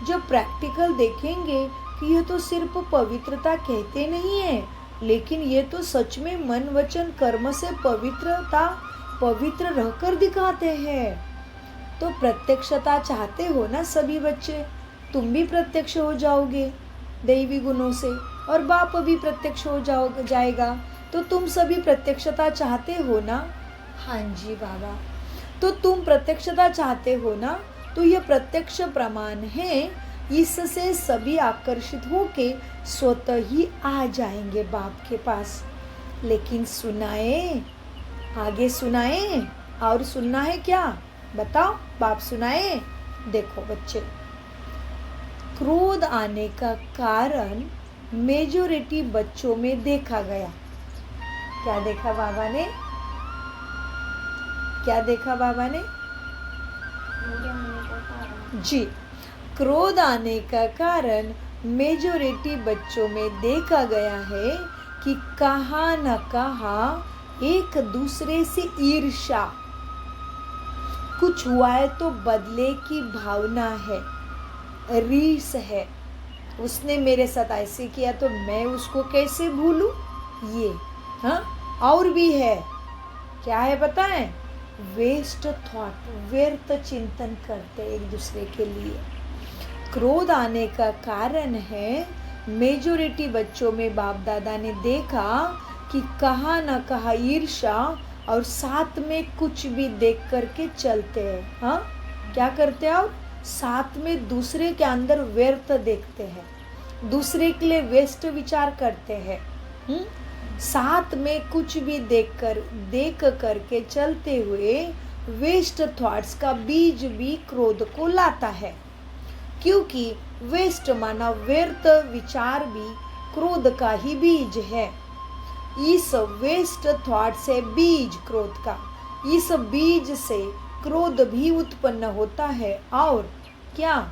A: जब प्रैक्टिकल देखेंगे कि यह तो सिर्फ पवित्रता कहते नहीं है, लेकिन ये तो सच में मन वचन कर्म से पवित्र रहकर दिखाते हैं। तो प्रत्यक्षता चाहते हो ना सभी बच्चे, तुम भी प्रत्यक्ष हो जाओगे दैवी गुणों से, और बाप भी प्रत्यक्ष हो जाएगा। तो तुम सभी प्रत्यक्षता चाहते हो ना? हाँ जी बाबा। तो तुम प्रत्यक्षता चाहते हो ना, तो यह प्रत्यक्ष प्रमाण है, इससे सभी आकर्षित होके स्वतः ही आ जाएंगे बाप के पास। लेकिन सुनाए, आगे सुनाए, और सुनना है क्या बताओ, बाप सुनाए। देखो बच्चे, क्रोध आने का कारण मेजॉरिटी बच्चों में देखा गया। क्या देखा बाबा ने? क्या देखा बाबा ने? जी, क्रोध आने का कारण मेजॉरिटी बच्चों में देखा गया है कि कहाँ न कहाँ एक दूसरे से ईर्ष्या, कुछ हुआ है तो बदले की भावना है, रीस है। उसने मेरे साथ ऐसे किया तो मैं उसको कैसे भूलूं, ये हाँ। और भी है, क्या है पता है? वेस्ट थॉट, व्यर्थ चिंतन करते एक दूसरे के लिए। क्रोध आने का कारण है मेजॉरिटी बच्चों में बाप दादा ने देखा कि कहाँ न कहाँ ईर्ष्या, और साथ में कुछ भी देख करके चलते हैं। हाँ, क्या करते हैं? और साथ में दूसरे के अंदर व्यर्थ देखते हैं, दूसरे के लिए वेस्ट विचार करते हैं। साथ में कुछ भी देख करके चलते हुए वेस्ट थॉट्स का बीज भी क्रोध को लाता है, क्योंकि वेस्ट माना व्यर्थ विचार भी क्रोध का ही बीज है। इस वेस्ट थॉट से बीज क्रोध का, इस बीज से क्रोध भी उत्पन्न होता है। और क्या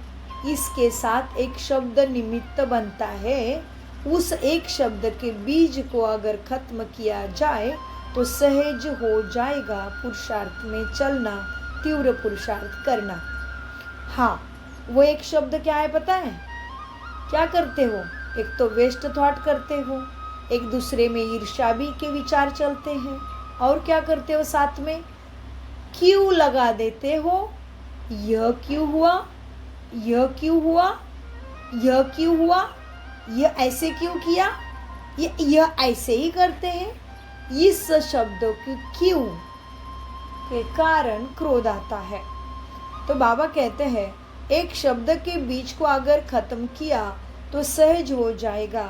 A: इसके साथ एक शब्द निमित्त बनता है, उस एक शब्द के बीज को अगर खत्म किया जाए तो सहज हो जाएगा पुरुषार्थ में चलना, तीव्र पुरुषार्थ करना। हाँ, वो एक शब्द क्या है पता है? क्या करते हो? एक तो वेस्ट थॉट करते हो, एक दूसरे में ईर्ष्या भी के विचार चलते हैं, और क्या करते हो साथ में? क्यों लगा देते हो, यह क्यों हुआ, यह क्यों हुआ, यह क्यों हुआ, यह ऐसे क्यों किया, यह ऐसे ही करते हैं। इस शब्दों की क्यों के कारण क्रोध आता है। तो बाबा कहते हैं एक शब्द के बीच को अगर खत्म किया तो सहज हो जाएगा।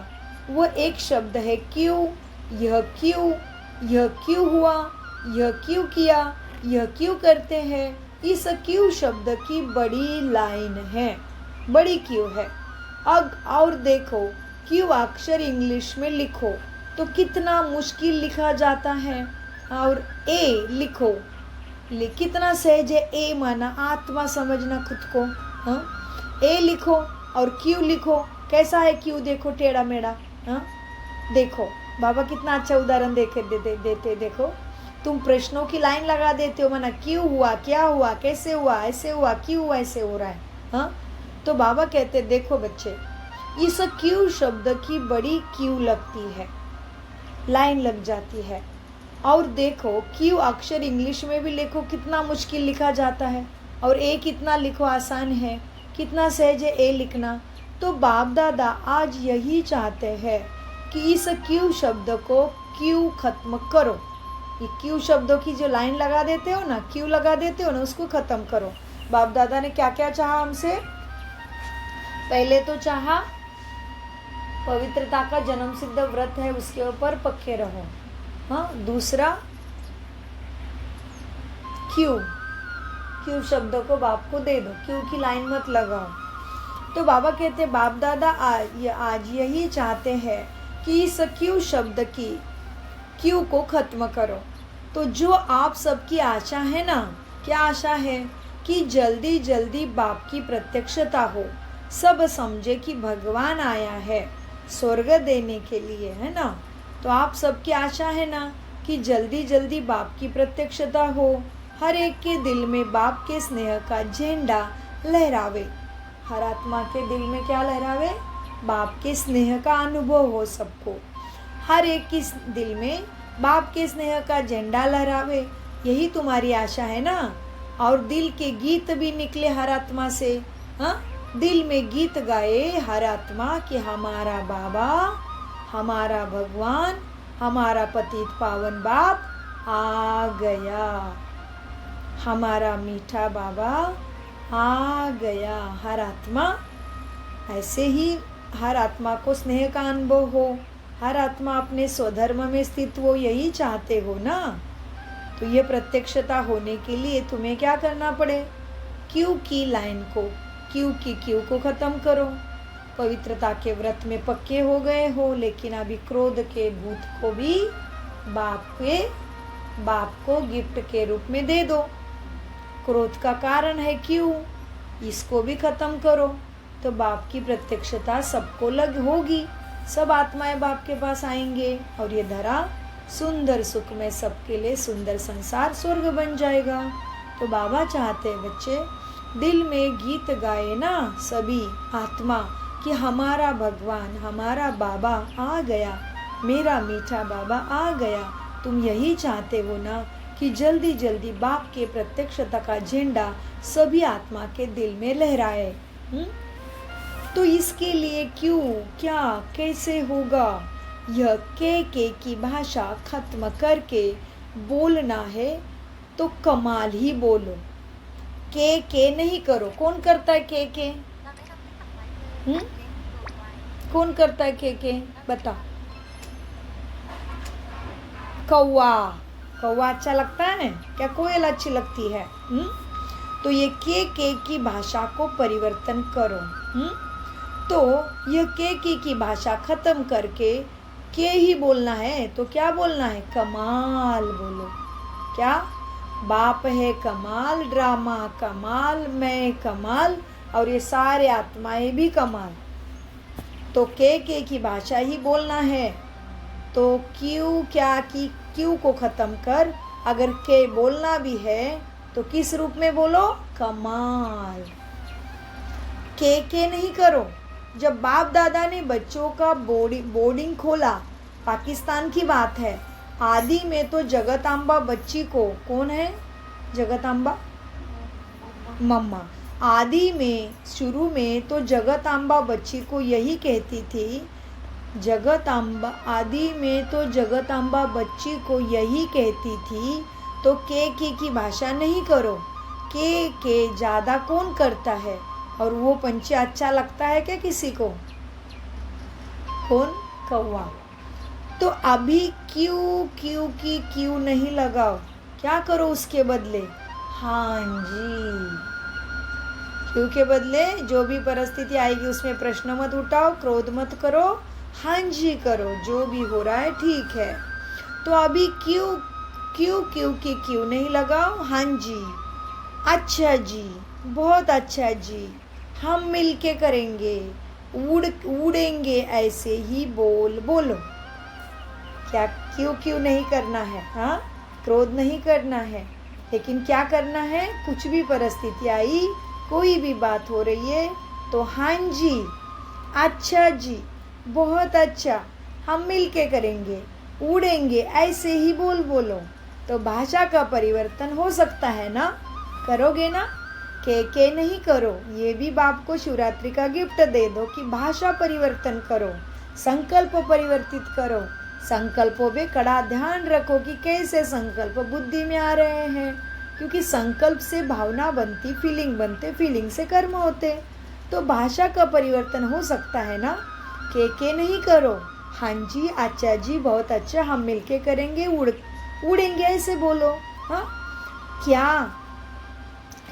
A: वो एक शब्द है क्यों। यह क्यों हुआ, यह क्यों किया, यह क्यों करते हैं। इस क्यों शब्द की बड़ी लाइन है, बड़ी क्यों है। अब और देखो, क्यों अक्षर इंग्लिश में लिखो तो कितना मुश्किल लिखा जाता है, और ए लिखो कितना सहज है। ए माना आत्मा समझना खुद को। हाँ, ए लिखो और क्यों लिखो, कैसा है क्यों, देखो टेढ़ा मेढ़ा। हाँ, देखो बाबा कितना अच्छा उदाहरण देते देखो। तुम प्रश्नों की लाइन लगा देते हो, माना क्यों हुआ, क्या हुआ, कैसे हुआ, ऐसे हुआ, क्यों ऐसे हो रहा है। हाँ, तो बाबा कहते देखो बच्चे, इस क्यों शब्द की बड़ी क्यों लगती है, लाइन लग जाती है। और देखो क्यों अक्षर इंग्लिश में भी लिखो कितना मुश्किल लिखा जाता है, और ए कितना लिखो आसान है, कितना सहज है ए लिखना। तो बाप दादा आज यही चाहते हैं कि इस क्यों शब्द को क्यों खत्म करो। ये क्यों शब्दों की जो लाइन लगा देते हो ना, क्यों लगा देते हो ना, उसको खत्म करो। बाप दादा ने क्या क्या चाहा हमसे? पहले तो चाहा पवित्रता का जन्म सिद्ध व्रत है उसके ऊपर पक्के रहो। हाँ, दूसरा क्यों शब्दों को बाप को दे दो, क्यों की लाइन मत लगाओ। तो बाबा कहते बाप दादा आज यही चाहते हैं कि इस क्यों शब्द की क्यों को खत्म करो। तो जो आप सबकी आशा है ना, क्या आशा है? कि जल्दी जल्दी बाप की प्रत्यक्षता हो, सब समझे कि भगवान आया है स्वर्ग देने के लिए, है ना। तो आप सबकी आशा है ना कि जल्दी जल्दी बाप की प्रत्यक्षता हो, हर एक के दिल में बाप के स्नेह का झंडा लहरावे। हर आत्मा के दिल में क्या लहरावे? बाप के स्नेह का अनुभव हो सबको। हर एक की दिल में बाप के स्नेह का झंडा लहरावे, यही तुम्हारी आशा है ना। और दिल के गीत भी निकले हर आत्मा से। हाँ, दिल में गीत गाए हर आत्मा कि हमारा बाबा, हमारा भगवान, हमारा पतित पावन बाप आ गया, हमारा मीठा बाबा आ गया। हर आत्मा ऐसे ही हर आत्मा को स्नेह का अनुभव हो, हर आत्मा अपने स्वधर्म में स्थित हो, यही चाहते हो ना। तो ये प्रत्यक्षता होने के लिए तुम्हें क्या करना पड़े? क्यों की लाइन को, क्यों को ख़त्म करो। पवित्रता के व्रत में पक्के हो गए हो, लेकिन अभी क्रोध के भूत को भी बाप को गिफ्ट के रूप में दे दो। क्रोध का कारण है क्यों, इसको भी ख़त्म करो, तो बाप की प्रत्यक्षता सबको होगी। सब आत्माएं बाप के पास आएंगे और ये धरा सुंदर सुख में सबके लिए सुंदर संसार स्वर्ग बन जाएगा। तो बाबा चाहते हैं बच्चे दिल में गीत गाए ना सभी आत्मा कि हमारा भगवान, हमारा बाबा आ गया, मेरा मीठा बाबा आ गया। तुम यही चाहते हो ना कि जल्दी जल्दी बाप के प्रत्यक्षता का झंडा सभी आत्मा के दिल में लहराए। तो इसके लिए क्यों, क्या, कैसे होगा? यह के की भाषा खत्म करके बोलना है, तो कमाल ही बोलो। के नहीं करो। कौन करता है के? कौन करता है के? बता। कौवा अच्छा लगता है क्या? कोयल अच्छी लगती है? तो ये के की भाषा को परिवर्तन करो। तो यह के की भाषा खत्म करके के ही बोलना है। तो क्या बोलना है? कमाल बोलो। क्या? बाप है कमाल, ड्रामा कमाल, मैं कमाल, और ये सारे आत्माएं भी कमाल। तो के की भाषा ही बोलना है। तो क्यों को ख़त्म कर, अगर के बोलना भी है तो किस रूप में बोलो? कमाल। के नहीं करो। जब बाप दादा ने बच्चों का बोर्डिंग खोला, पाकिस्तान की बात है, आदि में तो जगतांबा बच्ची को, कौन है जगतांबा? मम्मा। आदि में शुरू में तो जगतांबा बच्ची को यही कहती थी, आदि में तो जगतांबा बच्ची को यही कहती थी। तो के की भाषा नहीं करो। के ज़्यादा कौन करता है? और वो पंछी अच्छा लगता है क्या किसी को? कौन? कौवा। तो अभी क्यों नहीं लगाओ, क्या करो उसके बदले? हाँ जी। क्यों के बदले जो भी परिस्थिति आएगी उसमें प्रश्न मत उठाओ, क्रोध मत करो, हाँ जी करो, जो भी हो रहा है ठीक है। तो अभी क्यों नहीं लगाओ, हाँ जी, अच्छा जी, बहुत अच्छा जी, हम मिलके करेंगे, उड़ेंगे, ऐसे ही बोलो। क्या क्यों नहीं करना है? हाँ, क्रोध नहीं करना है, लेकिन क्या करना है? कुछ भी परिस्थिति आई, कोई भी बात हो रही है तो हाँ जी, अच्छा जी, बहुत अच्छा, हम मिलके करेंगे, उड़ेंगे, ऐसे ही बोलो। तो भाषा का परिवर्तन हो सकता है ना? करोगे ना? के नहीं करो। ये भी बाप को शिवरात्रि का गिफ्ट दे दो कि भाषा परिवर्तन करो, संकल्प परिवर्तित करो। संकल्पों पे कड़ा ध्यान रखो कि कैसे संकल्प बुद्धि में आ रहे हैं, क्योंकि संकल्प से भावना बनती, फीलिंग बनते, फीलिंग से कर्म होते। तो भाषा का परिवर्तन हो सकता है ना? के नहीं करो, हाँ जी, अच्छा जी, बहुत अच्छा, हम मिलके करेंगे, उड़ेंगे, ऐसे बोलो। हाँ, क्या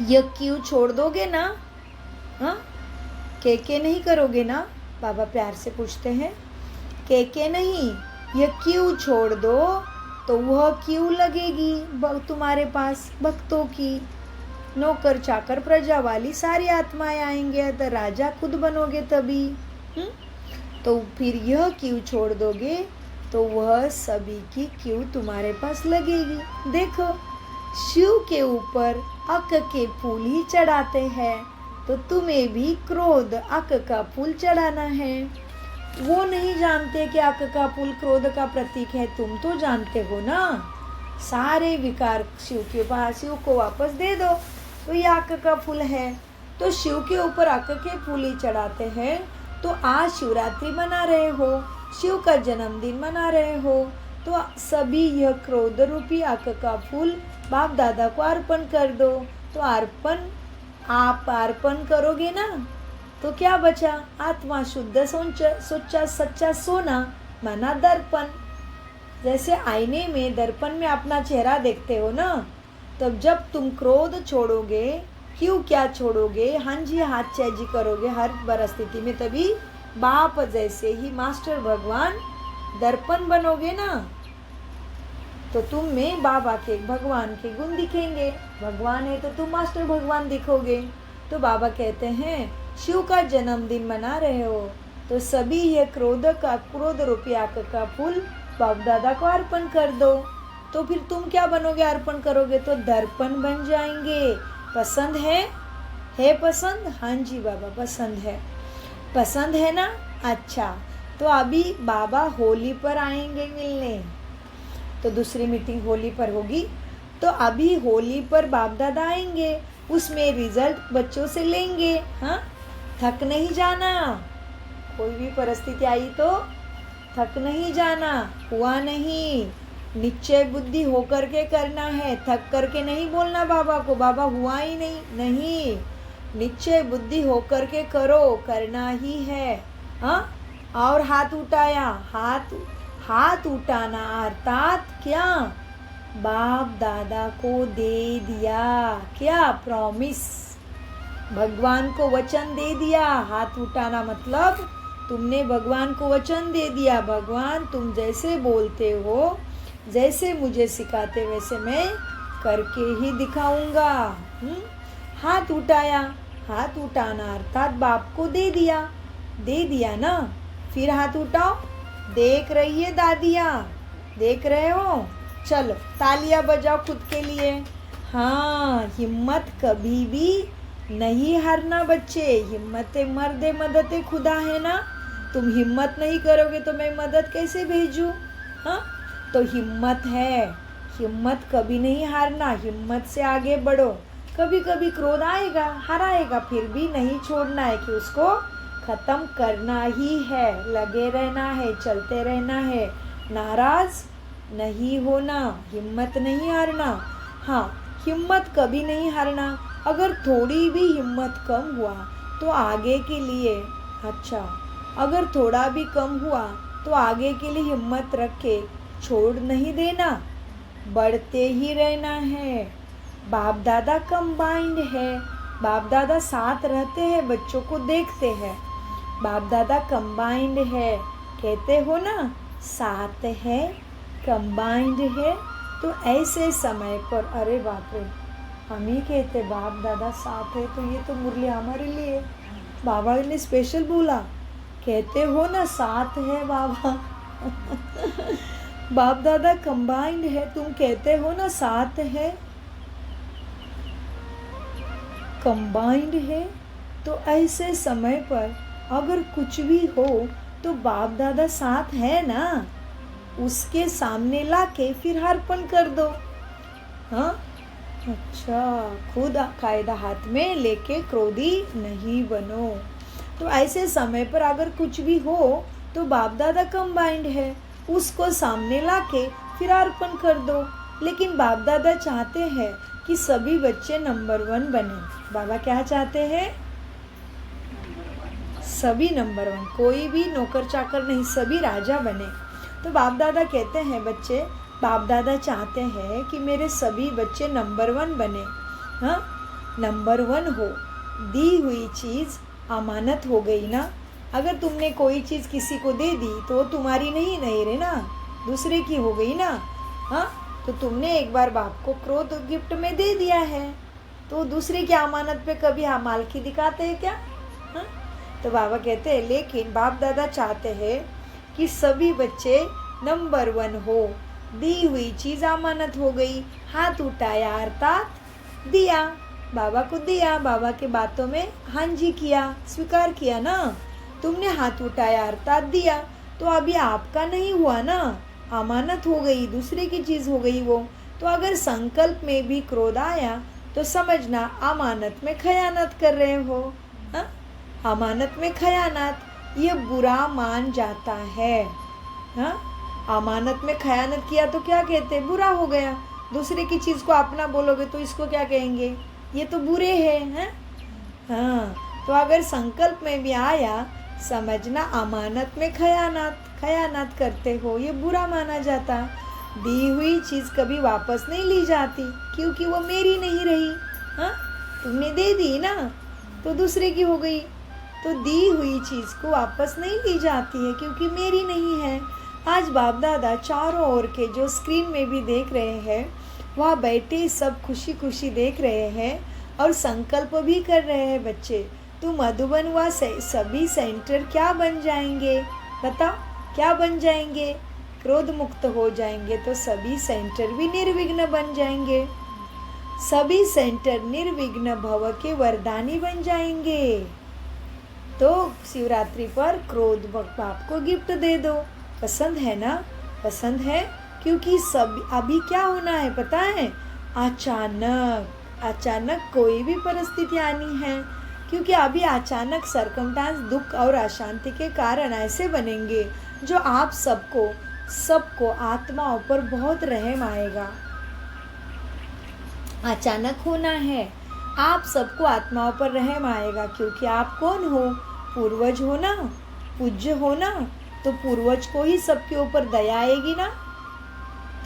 A: ये क्यों छोड़ दोगे ना? हाँ, के नहीं करोगे ना? बाबा प्यार से पूछते हैं। के नहीं, ये क्यों छोड़ दो तो वह क्यों लगेगी तुम्हारे पास? भक्तों की, नौकर चाकर प्रजा वाली सारी आत्माएं आएंगे, तो राजा खुद बनोगे तभी। तो फिर यह क्यों छोड़ दोगे तो वह सभी की क्यों तुम्हारे पास लगेगी। देखो, शिव के ऊपर अक के फूल ही चढ़ाते हैं, तो तुम्हें भी क्रोध अक का फूल चढ़ाना है। वो नहीं जानते कि अक का फूल क्रोध का प्रतीक है, तुम तो जानते हो ना। सारे विकार शिव के पास, शिव को वापस दे दो, तो ये अक का फूल है। तो शिव के ऊपर अक के फूल ही चढ़ाते हैं। तो आज शिवरात्रि मना रहे हो, शिव का जन्मदिन मना रहे हो, तो सभी यह क्रोध रूपी अक का फूल बाप दादा को अर्पण कर दो। तो आप अर्पण करोगे ना, तो क्या बचा? आत्मा शुद्ध सोचा सच्चा सोना माना दर्पण। जैसे आईने में दर्पण में अपना चेहरा देखते हो ना, तब जब तुम क्रोध छोड़ोगे, क्यों क्या छोड़ोगे, हाँ जी करोगे हर परिस्थिति में, तभी बाप जैसे ही मास्टर भगवान दर्पण बनोगे ना, तो तुम में बाबा के भगवान के गुण दिखेंगे। भगवान है तो तुम मास्टर भगवान दिखोगे। तो बाबा कहते हैं शिव का जन्मदिन मना रहे हो, तो सभी ये क्रोध रूपी आक का फूल बाप दादा को अर्पण कर दो। तो फिर तुम क्या बनोगे? अर्पण करोगे तो दर्पण बन जाएंगे। पसंद है पसंद? हाँ जी बाबा पसंद है ना। अच्छा, तो अभी बाबा होली पर आएंगे मिलने, तो दूसरी मीटिंग होली पर होगी। तो अभी होली पर बाप दादा आएंगे, उसमें रिजल्ट बच्चों से लेंगे। हाँ, थक नहीं जाना, कोई भी परिस्थिति आई तो थक नहीं जाना, हुआ नहीं, निश्चय बुद्धि होकर के करना है, थक करके नहीं बोलना बाबा को बाबा हुआ ही नहीं, निश्चय बुद्धि होकर के करो, करना ही है। हाँ, और हाथ उठाया, हाथ उठाना अर्थात क्या? बाप दादा को दे दिया, क्या? प्रॉमिस, भगवान को वचन दे दिया। हाथ उठाना मतलब तुमने भगवान को वचन दे दिया, भगवान तुम जैसे बोलते हो, जैसे मुझे सिखाते वैसे मैं करके ही दिखाऊंगा। हाथ उठाया, हाथ उठाना अर्थात बाप को दे दिया ना। फिर हाथ उठाओ, देख रही है दादियाँ, देख रहे हो? चलो तालियां बजाओ खुद के लिए। हाँ, हिम्मत कभी भी नहीं हारना बच्चे, हिम्मत मर्दे मदद खुदा है ना। तुम हिम्मत नहीं करोगे तो मैं मदद कैसे भेजूं? हाँ, तो हिम्मत है, हिम्मत कभी नहीं हारना, हिम्मत से आगे बढ़ो। कभी कभी क्रोध आएगा, हराएगा, फिर भी नहीं छोड़ना है कि उसको खत्म करना ही है, लगे रहना है, चलते रहना है, नाराज नहीं होना, हिम्मत नहीं हारना। हाँ, हिम्मत कभी नहीं हारना। अगर थोड़ी भी हिम्मत कम हुआ तो आगे के लिए, अच्छा, अगर थोड़ा भी कम हुआ तो आगे के लिए हिम्मत रख के छोड़ नहीं देना, बढ़ते ही रहना है। बाप दादा कंबाइंड है, बाप दादा साथ रहते हैं, बच्चों को देखते हैं। बाप दादा कंबाइंड है, कहते हो ना, साथ है, कंबाइंड है। तो ऐसे समय पर, अरे बाप रे, हम ही कहते बाप दादा साथ है, तो ये तो मुरली हमारे लिए बाबा ने स्पेशल बोला। कहते हो ना साथ है बाबा बाप दादा कंबाइंड है, तुम कहते हो ना साथ है, कंबाइंड है। तो ऐसे समय पर अगर कुछ भी हो तो बाप दादा साथ है ना, उसके सामने लाके फिर अर्पण कर दो। हाँ, अच्छा, खुद कायदा हाथ में लेके क्रोधी नहीं बनो। तो ऐसे समय पर अगर कुछ भी हो तो बाप दादा कंबाइंड है, उसको सामने लाके फिर अर्पण कर दो। लेकिन बाप दादा चाहते हैं कि सभी बच्चे नंबर 1 बने। बाबा क्या चाहते हैं? सभी नंबर 1, कोई भी नौकर चाकर नहीं, सभी राजा बने। तो बाप दादा कहते हैं बच्चे, बाप दादा चाहते हैं कि मेरे सभी बच्चे नंबर 1 बने। हाँ, नंबर 1 हो। दी हुई चीज़ अमानत हो गई ना। अगर तुमने कोई चीज़ किसी को दे दी तो तुम्हारी नहीं रही ना, दूसरे की हो गई ना। हाँ, तो तुमने एक बार बाप को क्रोध गिफ्ट में दे दिया है, तो दूसरे की अमानत पे कभी मालकी दिखाते हैं क्या? हाँ, तो बाबा कहते हैं लेकिन बाप दादा चाहते हैं कि सभी बच्चे नंबर 1 हो। दी हुई चीज़ अमानत हो गई। हाथ उठाया अर्थात दिया, बाबा को दिया, बाबा के बातों में हाँ जी किया, स्वीकार किया ना। तुमने हाथ उठाया अर्थात दिया, तो अभी आपका नहीं हुआ ना, अमानत हो गई, दूसरे की चीज़ हो गई वो। तो अगर संकल्प में भी क्रोध आया तो समझना अमानत में खयानत कर रहे हो। हाँ, अमानत में खयानत ये बुरा मान जाता है। हाँ, अमानत में खयानत किया तो क्या कहते हैं, बुरा हो गया। दूसरे की चीज़ को अपना बोलोगे तो इसको क्या कहेंगे, ये तो बुरे हैं। हाँ, तो अगर संकल्प में भी आया समझना अमानत में खयानत करते हो, ये बुरा माना जाता। दी हुई चीज़ कभी वापस नहीं ली जाती क्योंकि वो मेरी नहीं रही। हाँ, तुमने दे दी ना तो दूसरे की हो गई। तो दी हुई चीज़ को वापस नहीं ली जाती है क्योंकि मेरी नहीं है। आज बाप दादा चारों ओर के जो स्क्रीन में भी देख रहे हैं, वहाँ बैठे सब खुशी खुशी देख रहे हैं और संकल्प भी कर रहे हैं। बच्चे तो मधुबन व सभी सेंटर क्या बन जाएंगे, बताओ क्या बन जाएंगे, क्रोध मुक्त हो जाएंगे तो सभी सेंटर भी निर्विघ्न बन जाएंगे। सभी सेंटर निर्विघ्न भव के वरदानी बन जाएंगे। तो शिवरात्रि पर क्रोध बाप को गिफ्ट दे दो। पसंद है ना, पसंद है, क्योंकि सब अभी क्या होना है पता है, अचानक कोई भी परिस्थिति आनी है, क्योंकि अभी अचानक सरकमस्टेंस दुख और अशांति के कारण ऐसे बनेंगे जो आप सबको आत्माओं पर बहुत रहम आएगा। अचानक होना है, आप सबको आत्माओं पर रहम आएगा, क्योंकि आप कौन हो, पूर्वज हो ना, पूज्य हो ना, तो पूर्वज को ही सबके ऊपर दया आएगी ना।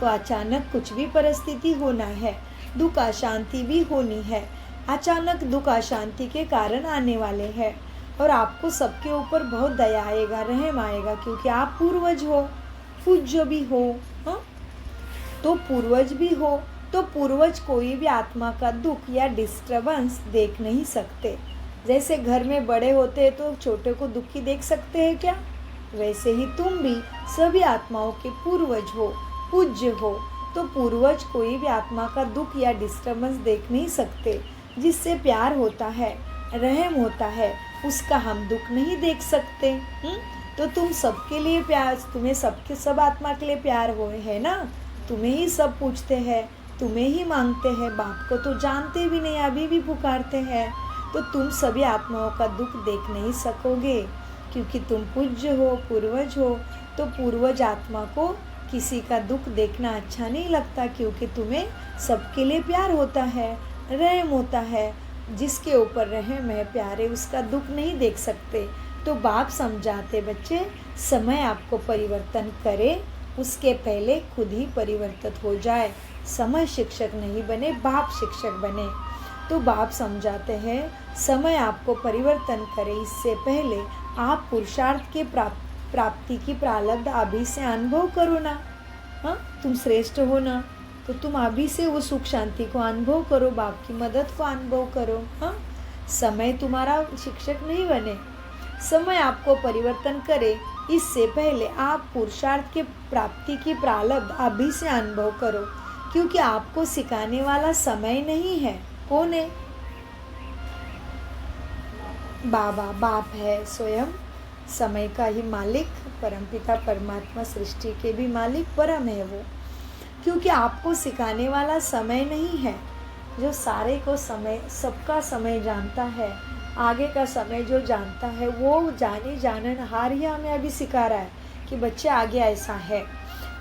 A: तो अचानक कुछ भी परिस्थिति होना है, दुख अशांति भी होनी है, अचानक दुख अशांति के कारण आने वाले हैं और आपको सबके ऊपर बहुत दया आएगा, रहम आएगा, क्योंकि आप पूर्वज हो, पूज्य भी हो। हाँ, तो पूर्वज भी हो, तो पूर्वज कोई भी आत्मा का दुख या डिस्टर्बेंस देख नहीं सकते। जैसे घर में बड़े होते हैं तो छोटे को दुखी देख सकते हैं क्या, वैसे ही तुम भी सभी आत्माओं के पूर्वज हो, पूज्य हो। तो पूर्वज कोई भी आत्मा का दुख या डिस्टर्बेंस देख नहीं सकते। जिससे प्यार होता है, रहम होता है, उसका हम दुख नहीं देख सकते। तो तुम सबके लिए प्यार, तुम्हें सबके सब आत्मा के लिए प्यार हो है ना, तुम्हें ही सब पूछते हैं, तुम्हें ही मांगते हैं, बाप को तो जानते भी नहीं, अभी भी पुकारते हैं। तो तुम सभी आत्माओं का दुख देख नहीं सकोगे क्योंकि तुम पूज्य हो, पूर्वज हो। तो पूर्वज आत्मा को किसी का दुख देखना अच्छा नहीं लगता, क्योंकि तुम्हें सबके लिए प्यार होता है, रहम होता है। जिसके ऊपर रहम है, प्यार है, उसका दुख नहीं देख सकते। तो बाप समझाते बच्चे, समय आपको परिवर्तन करे उसके पहले खुद ही परिवर्तित हो जाए। समय शिक्षक नहीं बने, बाप शिक्षक बने। तो बाप समझाते हैं, समय आपको परिवर्तन करे इससे पहले आप पुरुषार्थ के प्राप्ति की प्रारब्ध अभी से अनुभव करो ना। हाँ, तुम श्रेष्ठ हो ना, तो तुम अभी से वो सुख शांति को अनुभव करो, बाप की मदद को अनुभव करो। हाँ, समय तुम्हारा शिक्षक नहीं बने, समय आपको परिवर्तन करे इससे पहले आप पुरुषार्थ के प्राप्ति की प्रारब्ध अभी से अनुभव करो, क्योंकि आपको सिखाने वाला समय नहीं है। कौन है? बाबा, बाप है स्वयं, समय का ही मालिक, परमपिता परमात्मा, सृष्टि के भी मालिक परम है वो। क्योंकि आपको सिखाने वाला समय नहीं है, जो सारे को समय, सबका समय जानता है, आगे का समय जो जानता है, वो जाने जाननहार ही हमें अभी सिखा रहा है कि बच्चे आगे ऐसा है।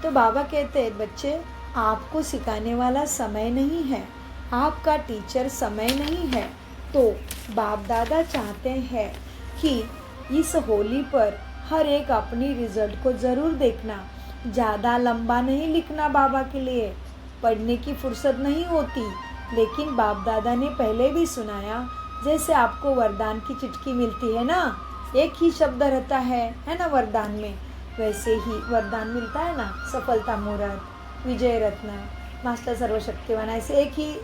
A: तो बाबा कहते हैं, बच्चे आपको सिखाने वाला समय नहीं है, आपका टीचर समय नहीं है। तो बाप दादा चाहते हैं कि इस होली पर हर एक अपनी रिजल्ट को ज़रूर देखना। ज़्यादा लंबा नहीं लिखना, बाबा के लिए पढ़ने की फुर्सत नहीं होती, लेकिन बाप दादा ने पहले भी सुनाया, जैसे आपको वरदान की चिट्ठी मिलती है ना, एक ही शब्द रहता है ना वरदान में, वैसे ही वरदान मिलता है ना, सफलता मुहूर्त, विजय रत्न, मास्टर सर्वशक्तिवान, ऐसे एक ही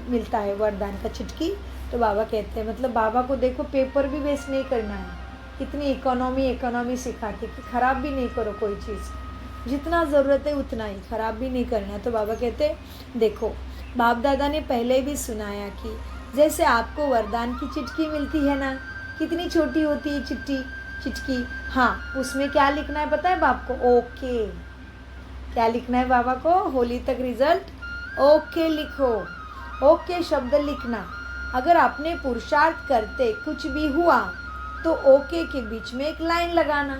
A: मिलता है वरदान का चिट्ठी। तो बाबा कहते हैं, मतलब बाबा को देखो पेपर भी वेस्ट नहीं करना है, कितनी इकोनॉमी सिखाती कि ख़राब भी नहीं करो कोई चीज़। जितना ज़रूरत है उतना ही, ख़राब भी नहीं करना। तो बाबा कहते देखो, बाप दादा ने पहले भी सुनाया कि जैसे आपको वरदान की चिटकी मिलती है ना, कितनी छोटी होती है चिटकी, हाँ, उसमें क्या लिखना है पता है बाप को? ओके। क्या लिखना है बाबा को? होली तक रिजल्ट ओके लिखो। ओके शब्द लिखना। अगर आपने पुरुषार्थ करते कुछ भी हुआ तो ओके के बीच में एक लाइन लगाना,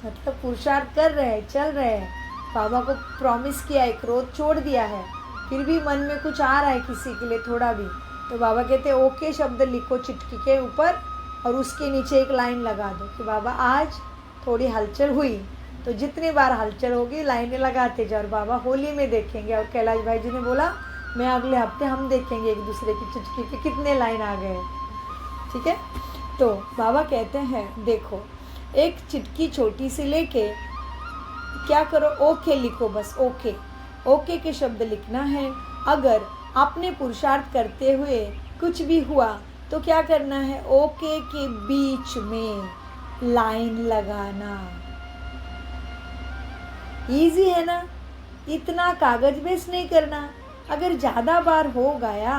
A: मतलब पुरुषार्थ कर रहे हैं, चल रहे हैं, बाबा को प्रॉमिस किया है, क्रोध छोड़ दिया है, फिर भी मन में कुछ आ रहा है किसी के लिए थोड़ा भी, तो बाबा कहते हैं ओके शब्द लिखो चिटकी के ऊपर और उसके नीचे एक लाइन लगा दो कि बाबा आज थोड़ी हलचल हुई, तो जितनी बार हलचल होगी लाइनें लगाते जाओ और बाबा होली में देखेंगे। और कैलाश भाई जी ने बोला मैं अगले हफ्ते हम देखेंगे एक दूसरे की चिटकी के कितने लाइन आ गए। ठीक है, तो बाबा कहते हैं देखो, एक चिटकी छोटी सी लेके क्या करो, ओके लिखो, बस ओके। ओके के शब्द लिखना है। अगर आपने पुरुषार्थ करते हुए कुछ भी हुआ तो क्या करना है, ओके के बीच में लाइन लगाना। इजी है ना, इतना कागज बेस नहीं करना। अगर ज़्यादा बार हो गया,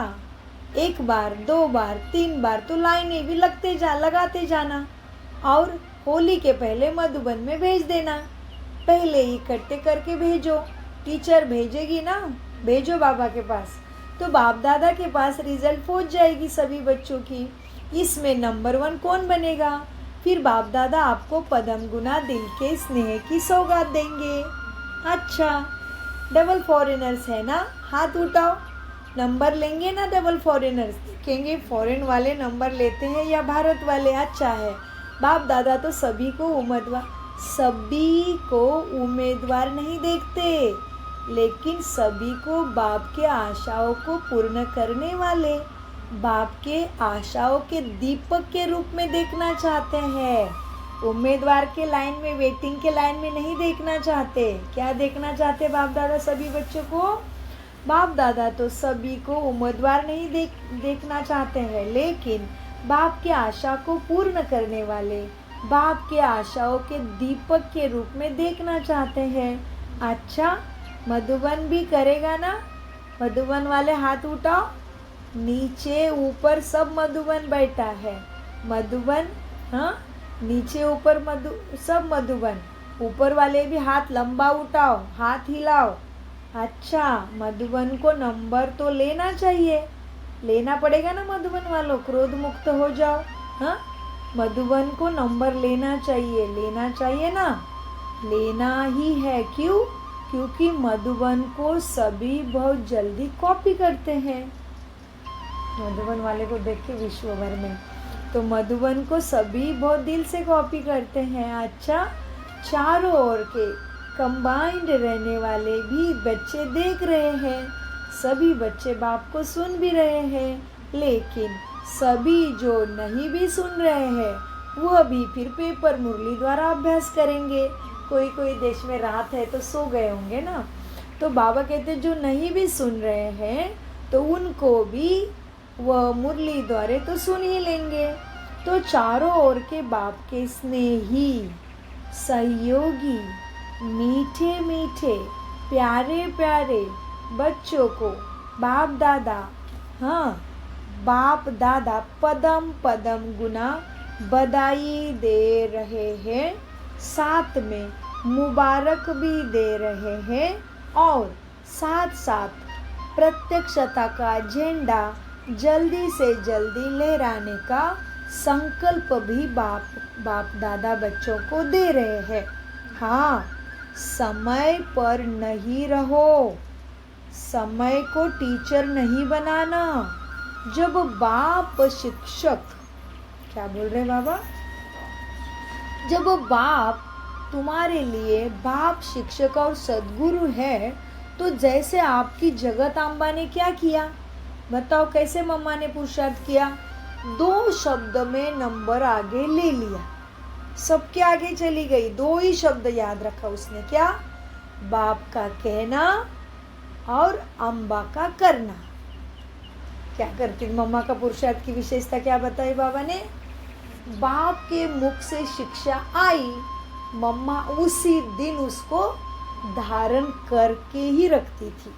A: एक बार, दो बार, तीन बार, तो लाइनें भी लगाते जाना और होली के पहले मधुबन में भेज देना। पहले ही इकट्ठे करके भेजो, टीचर भेजेगी ना, भेजो बाबा के पास, तो बाप दादा के पास रिजल्ट पहुंच जाएगी सभी बच्चों की। इसमें नंबर 1 कौन बनेगा? फिर बाप दादा आपको पदम गुना दिल के स्नेह की सौगात देंगे। अच्छा, डबल फॉरेनर्स है ना, हाथ उठाओ, नंबर लेंगे ना डबल फॉरेनर्स, देखेंगे फॉरेन वाले नंबर लेते हैं या भारत वाले। अच्छा है, बाप दादा तो सभी को उम्मीदवार नहीं देखते, लेकिन सभी को बाप के आशाओं को पूर्ण करने वाले, बाप के आशाओं के दीपक के रूप में देखना चाहते हैं। उम्मीदवार के लाइन में, वेटिंग के लाइन में नहीं देखना चाहते। क्या देखना चाहते बाप दादा सभी बच्चों को? बाप दादा तो सभी को उम्मीदवार नहीं देखना चाहते हैं, लेकिन बाप के आशा को पूर्ण करने वाले, बाप के आशाओं के दीपक के रूप में देखना चाहते हैं। अच्छा, मधुबन भी करेगा ना? मधुबन वाले हाथ उठाओ, नीचे ऊपर सब मधुबन बैठा है। मधुबन, हाँ, नीचे ऊपर सब मधुबन, ऊपर वाले भी हाथ लंबा उठाओ, हाथ हिलाओ। अच्छा, मधुबन को नंबर तो लेना चाहिए, लेना पड़ेगा ना मधुबन वालों, क्रोध मुक्त हो जाओ। हाँ, मधुबन को नंबर लेना चाहिए ना, लेना ही है। क्यों? क्योंकि मधुबन को सभी बहुत जल्दी कॉपी करते हैं। मधुबन वाले को देख के विश्व भर में, तो मधुबन को सभी बहुत दिल से कॉपी करते हैं। अच्छा, चारों ओर के कंबाइंड रहने वाले भी बच्चे देख रहे हैं, सभी बच्चे बाप को सुन भी रहे हैं, लेकिन सभी जो नहीं भी सुन रहे हैं वह भी फिर पेपर मुरली द्वारा अभ्यास करेंगे। कोई देश में रात है तो सो गए होंगे ना, तो बाबा कहते जो नहीं भी सुन रहे हैं तो उनको भी वह मुरली द्वारे तो सुन ही लेंगे। तो चारों ओर के बाप के स्नेही, सहयोगी, मीठे मीठे, प्यारे प्यारे बच्चों को बाप दादा पदम पदम गुना बधाई दे रहे हैं, साथ में मुबारक भी दे रहे हैं और साथ साथ प्रत्यक्षता का झंडा जल्दी से जल्दी लहराने का संकल्प भी बाप दादा बच्चों को दे रहे हैं। हाँ, समय पर नहीं रहो, समय को टीचर नहीं बनाना। जब बाप शिक्षक, क्या बोल रहे बाबा, जब बाप तुम्हारे लिए बाप शिक्षक और सद्गुरु है, तो जैसे आपकी जगत अम्बा ने क्या किया बताओ, कैसे मम्मा ने पुरुषार्थ किया, 2 शब्द में नंबर आगे ले लिया, सबके आगे चली गई, 2 ही शब्द याद रखा उसने, क्या, बाप का कहना और अम्बा का करना। क्या करती मम्मा का पुरुषार्थ की विशेषता क्या बताई बाबा ने? बाप के मुख से शिक्षा आई, मम्मा उसी दिन उसको धारण करके ही रखती थी।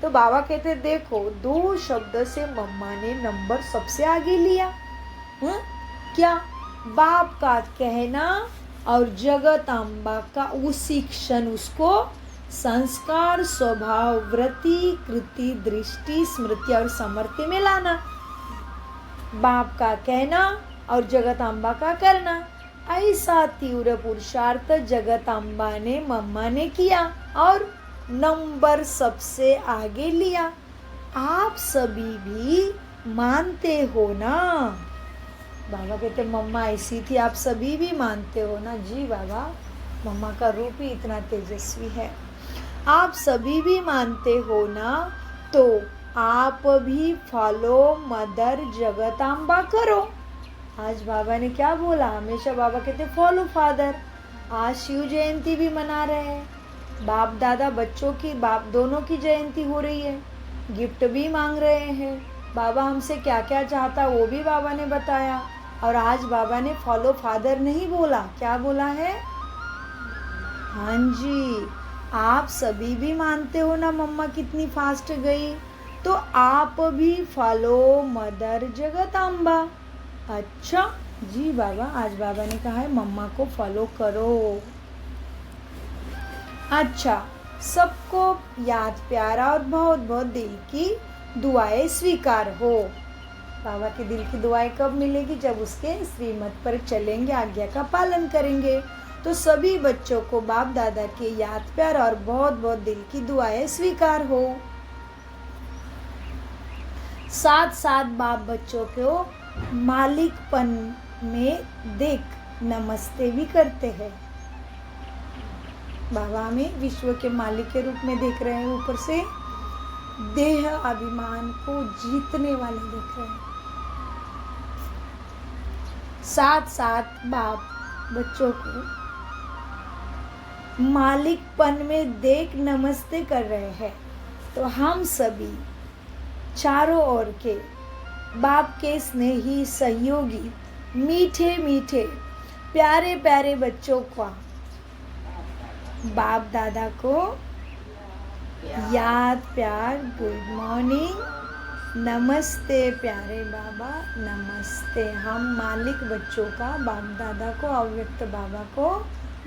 A: तो बाबा कहते देखो 2 शब्द से मम्मा ने नंबर सबसे आगे लिया। क्या? बाप का कहना और जगदम्बा का उसी क्षण उसको संस्कार, स्वभाव, वृत्ति, कृति, दृष्टि, स्मृति और समर्थ्य में लाना। बाप का कहना और जगदम्बा का करना, ऐसा तीव्र पुरुषार्थ जगदम्बा ने मम्मा ने किया और नंबर सबसे आगे लिया। आप सभी भी मानते हो ना? बाबा कहते मम्मा ऐसी थी, आप सभी भी मानते हो ना? जी बाबा, मम्मा का रूप ही इतना तेजस्वी है। आप सभी भी मानते हो ना? तो आप भी फॉलो मदर जगदम्बा करो। आज बाबा ने क्या बोला? हमेशा बाबा कहते फॉलो फादर। आज शिव जयंती भी मना रहे हैं, बाप दादा बच्चों की, बाप दोनों की जयंती हो रही है, गिफ्ट भी मांग रहे हैं। बाबा हमसे क्या क्या चाहता वो भी बाबा ने बताया। और आज बाबा ने फॉलो फादर नहीं बोला, क्या बोला है? हाँ जी, आप सभी भी मानते हो ना मम्मा कितनी फास्ट गई, तो आप भी फॉलो मदर जगदम्बा। अच्छा जी बाबा, आज बाबा ने कहा है मम्मा को फॉलो करो। अच्छा, सबको याद प्यारा और बहुत बहुत दिल की दुआएं स्वीकार हो। बाबा के दिल की दुआएं कब मिलेगी? जब उसके श्रीमत पर चलेंगे, आज्ञा का पालन करेंगे। तो सभी बच्चों को बाप दादा के याद प्यार और बहुत बहुत दिल की दुआएं स्वीकार हो। साथ साथ बाप बच्चों को मालिकपन में देख नमस्ते भी करते हैं। बाबा हमें विश्व के मालिक के रूप में देख रहे हैं, ऊपर से देह अभिमान को जीतने वाले देख रहे हैं। साथ साथ बाप बच्चों को मालिकपन में देख नमस्ते कर रहे हैं। तो हम सभी चारों ओर के बाप के स्नेही सहयोगी, मीठे मीठे प्यारे प्यारे बच्चों का बाप दादा को याद प्यार, गुड मॉर्निंग, नमस्ते प्यारे बाबा, नमस्ते। हम मालिक बच्चों का बाप दादा को, अव्यक्त बाबा को,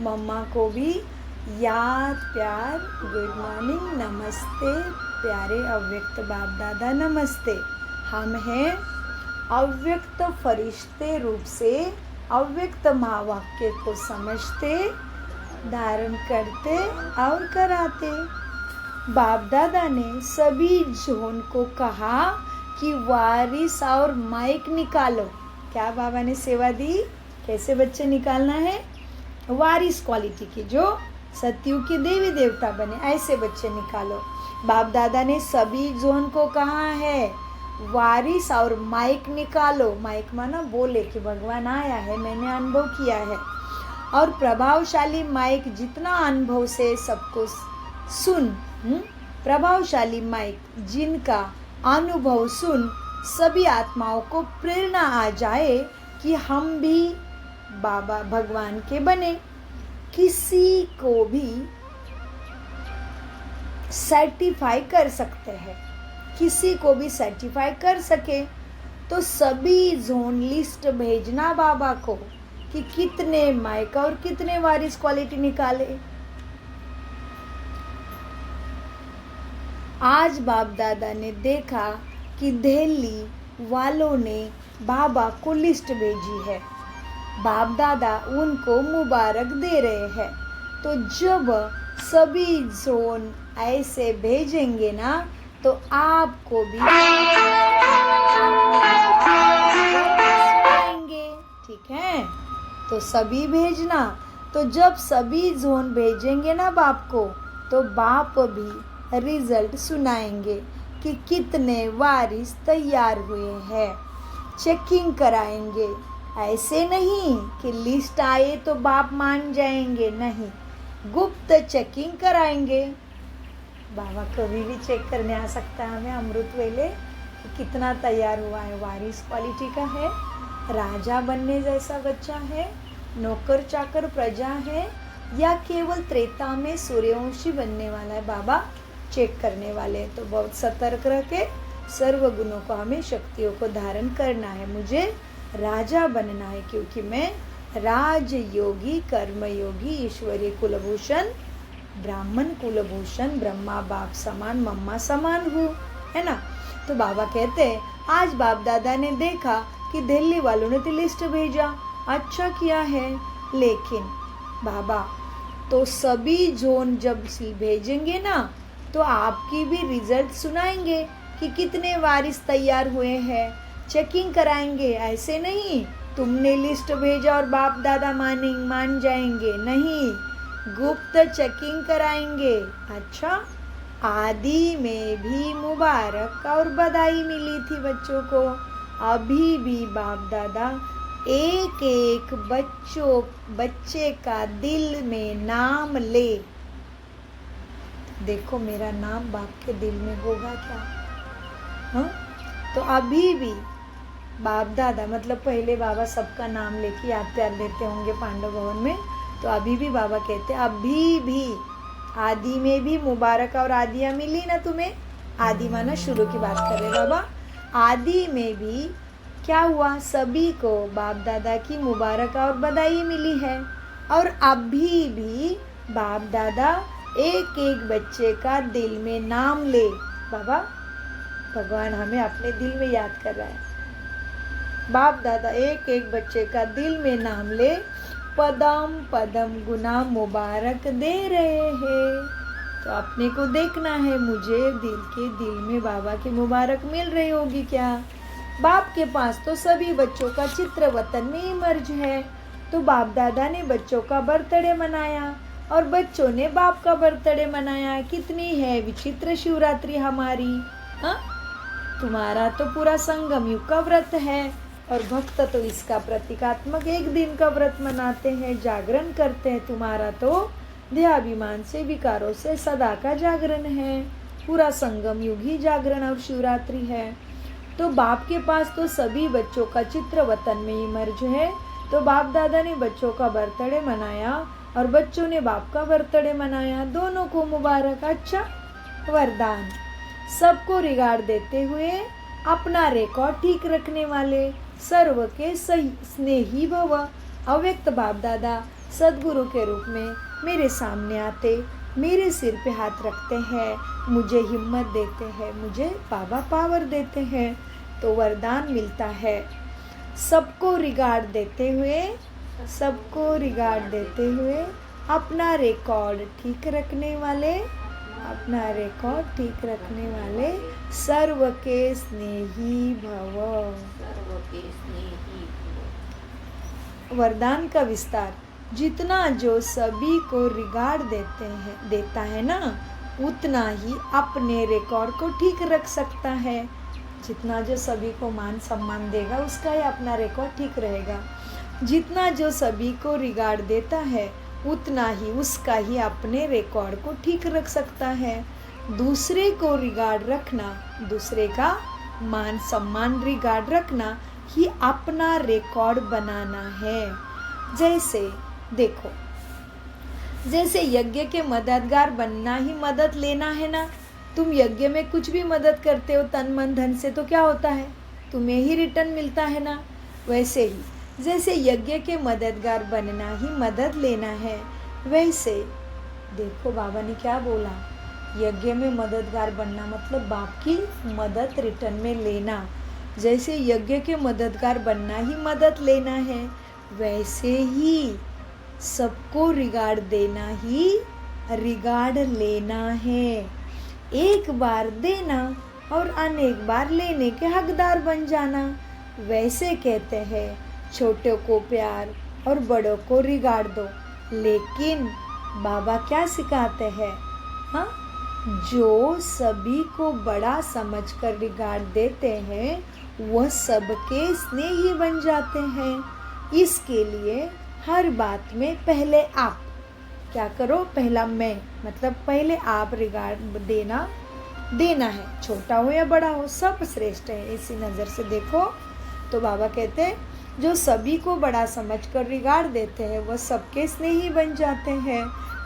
A: मम्मा को भी याद प्यार, गुड मॉर्निंग, नमस्ते प्यारे अव्यक्त बाप दादा, नमस्ते। हम हैं अव्यक्त फरिश्ते रूप से अव्यक्त महावाक्य को समझते, धारण करते और कराते। बाप दादा ने सभी जोन को कहा कि वारिस और माइक निकालो। क्या बाबा ने सेवा दी? कैसे बच्चे निकालना है? वारिस क्वालिटी की, जो सतयुग के देवी देवता बने, ऐसे बच्चे निकालो। बाप दादा ने सभी जोन को कहा है वारिस और माइक निकालो। माइक माना बोले कि भगवान आया है, मैंने अनुभव किया है। और प्रभावशाली माइक जितना अनुभव से सबको सुन, प्रभावशाली माइक जिनका अनुभव सुन सभी आत्माओं को प्रेरणा आ जाए कि हम भी बाबा भगवान के बने। किसी को भी सर्टिफाई कर सकते हैं, किसी को भी सर्टिफाई कर सके तो सभी जोन लिस्ट भेजना बाबा को कि कितने माइक और कितने वारिस क्वालिटी निकाले। आज बाप दादा ने देखा कि दिल्ली वालों ने बाबा को लिस्ट भेजी है, बाप दादा उनको मुबारक दे रहे हैं। तो जब सभी जोन ऐसे भेजेंगे ना तो आपको भी आएंगे, ठीक है? तो सभी भेजना। तो जब सभी जोन भेजेंगे ना बाप को तो बाप भी रिजल्ट सुनाएंगे कि कितने वारिस तैयार हुए हैं, चेकिंग कराएंगे। ऐसे नहीं कि लिस्ट आए तो बाप मान जाएंगे, नहीं, गुप्त चेकिंग कराएंगे। बाबा कभी भी चेक करने आ सकता है हमें अमृत वेले कि कितना तैयार हुआ है, वारिस क्वालिटी का है, राजा बनने जैसा बच्चा है, नौकर चाकर प्रजा है, या केवल त्रेता में सूर्यवंशी बनने वाला है? बाबा चेक करने वाले हैं। तो बहुत सतर्क रह के सर्व गुणों को, हमें शक्तियों को धारण करना है। मुझे राजा बनना है, क्योंकि मैं राजयोगी, कर्मयोगी, ईश्वरीय कुलभूषण, ब्राह्मण कुलभूषण, ब्रह्मा बाप समान, मम्मा समान हूँ, है ना। तो बाबा कहते हैं आज बाप दादा ने देखा कि दिल्ली वालों ने तो लिस्ट भेजा, अच्छा किया है, लेकिन बाबा तो सभी जोन जब भेजेंगे ना तो आपकी भी रिजल्ट सुनाएंगे कि कितने वारिस तैयार हुए हैं, चेकिंग कराएंगे। ऐसे नहीं तुमने लिस्ट भेजा और बाप दादा मान जाएंगे, नहीं, गुप्त चेकिंग कराएंगे। अच्छा, आदि में भी मुबारक और बधाई मिली थी बच्चों को, अभी भी बाप दादा एक एक बच्चे का दिल में नाम ले। देखो मेरा नाम बाप के दिल में होगा क्या? हाँ, तो अभी भी बाप दादा, मतलब पहले बाबा सबका नाम लेके याद प्यार लेते होंगे पांडव भवन में, तो अभी भी बाबा कहते अभी भी आदि में भी मुबारक और आदिया मिली ना तुम्हें। आदि माना शुरू की बात कर रहे बाबा। आदि में भी क्या हुआ, सभी को बाप दादा की मुबारक और बधाई मिली है। और अभी भी बाप दादा एक एक बच्चे का दिल में नाम ले। बाबा भगवान हमें अपने दिल में याद कर रहा है। बाप दादा एक एक बच्चे का दिल में नाम ले, पदम पदम गुना मुबारक दे रहे हैं। तो अपने को देखना है, मुझे दिल में बाबा की मुबारक मिल रही होगी क्या? बाप के पास तो सभी बच्चों का चित्र वतन में ही मर्ज है। तो बाप दादा ने बच्चों का बर्थडे मनाया और बच्चों ने बाप का बर्थडे मनाया। कितनी है विचित्र शिवरात्रि हमारी। हाँ, तुम्हारा तो पूरा संगम युग का व्रत है और भक्त तो इसका प्रतीकात्मक एक दिन का व्रत मनाते हैं, जागरण करते हैं। तुम्हारा तो देहाभिमान से, विकारों से सदा का जागरण है। पूरा संगम युग ही जागरण और शिवरात्रि है। तो बाप के पास तो सभी बच्चों का चित्र वतन में ही मर्ज है। तो बाप दादा ने बच्चों का बर्थडे मनाया और बच्चों ने बाप का बर्थडे मनाया, दोनों को मुबारक। अच्छा, वरदान सबको रिगार्ड देते हुए अपना रिकॉर्ड ठीक रखने वाले, सर्व के सही स्नेही भव। अव्यक्त बाप दादा सदगुरु के रूप में मेरे सामने आते, मेरे सिर पे हाथ रखते हैं, मुझे हिम्मत देते हैं, मुझे बाबा पावर देते हैं। तो वरदान मिलता है, सबको रिगार्ड देते हुए अपना रिकॉर्ड ठीक रखने वाले, सर्व के स्नेही भव। वरदान का विस्तार, जितना जो सभी को रिगार्ड देता है ना, उतना ही अपने रिकॉर्ड को ठीक रख सकता है। जितना जो सभी को मान सम्मान देगा उसका ही अपना रिकॉर्ड ठीक रहेगा। जितना जो सभी को रिगार्ड देता है उतना ही उसका ही अपने रिकॉर्ड को ठीक रख सकता है। दूसरे को रिगार्ड रखना, दूसरे का मान सम्मान रिगार्ड रखना ही अपना रिकॉर्ड बनाना है। जैसे देखो, जैसे यज्ञ के मददगार बनना ही मदद लेना है ना। तुम यज्ञ में कुछ भी मदद करते हो तन मन धन से, तो क्या होता है, तुम्हें ही रिटर्न मिलता है ना। वैसे ही जैसे यज्ञ के मददगार बनना ही मदद लेना है, वैसे देखो बाबा ने क्या बोला, यज्ञ में मददगार बनना मतलब बाप की मदद रिटर्न में लेना। जैसे यज्ञ के मददगार बनना ही मदद लेना है, वैसे ही सबको रिगार्ड देना ही रिगार्ड लेना है। एक बार देना और अनेक बार लेने के हकदार बन जाना। वैसे कहते हैं, छोटों को प्यार और बड़ों को रिगार्ड दो। लेकिन बाबा क्या सिखाते हैं, हाँ, जो सभी को बड़ा समझकर रिगार्ड देते हैं वह सबके स्नेही बन जाते हैं। इसके लिए हर बात में पहले आप क्या करो, पहला मैं, मतलब पहले आप रिगार्ड देना है। छोटा हो या बड़ा हो सब श्रेष्ठ है, इसी नज़र से देखो। तो बाबा कहते हैं जो सभी को बड़ा समझकर रिगाड़ देते हैं वह सबके स्नेही बन जाते हैं।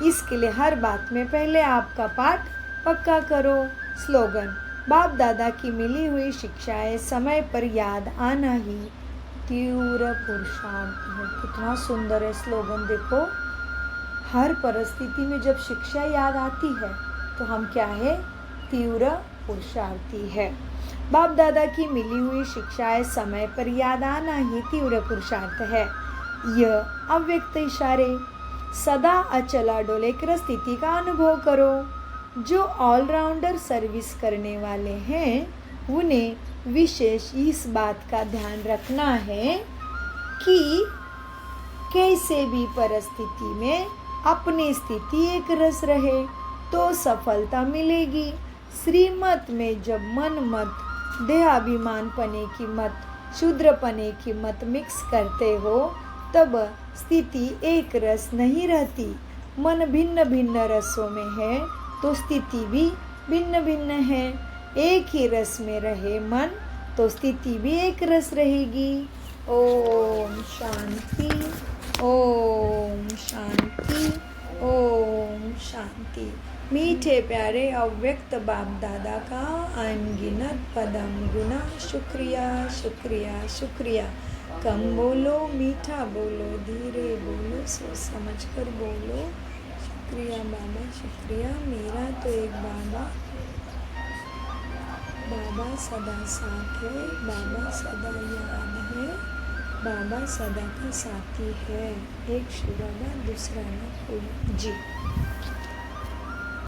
A: इसके लिए हर बात में पहले आपका पाठ पक्का करो। स्लोगन: बाप दादा की मिली हुई शिक्षाएं समय पर याद आना ही तीव्र पुरुषार्थ है। कितना सुंदर है स्लोगन, देखो। हर परिस्थिति में जब शिक्षा याद आती है तो हम क्या है? तीव्र पुरुषार्थी है। बाप दादा की मिली हुई शिक्षाएं समय पर याद आना ही तीव्र पुरुषार्थ है। यह अव्यक्त इशारे सदा अचला डोलेकर स्थिति का अनुभव करो। जो ऑलराउंडर सर्विस करने वाले हैं उन्हें विशेष इस बात का ध्यान रखना है कि कैसे भी परिस्थिति में अपनी स्थिति एक रस रहे तो सफलता मिलेगी। श्रीमत में जब मन मत, देहाभिमान पने की मत, शूद्रपने की मत मिक्स करते हो तब स्थिति एक रस नहीं रहती। मन भिन्न भिन्न रसों में है तो स्थिति भी भिन्न भिन्न है। एक ही रस में रहे मन तो स्थिति भी एक रस रहेगी। ओम शांति, ओम शांति, ओम शांति। मीठे प्यारे अव्यक्त बाप दादा का अनगिनत पदम गुना शुक्रिया शुक्रिया शुक्रिया। कम बोलो, मीठा बोलो, धीरे बोलो, सोच समझ कर बोलो। शुक्रिया बाबा, शुक्रिया। मेरा तो एक बाबा, बाबा सदा साथ है, बाबा सदा याद है, बाबा सदा का साथी है। एक शिव बाबा, दूसरा ना कोई। जी।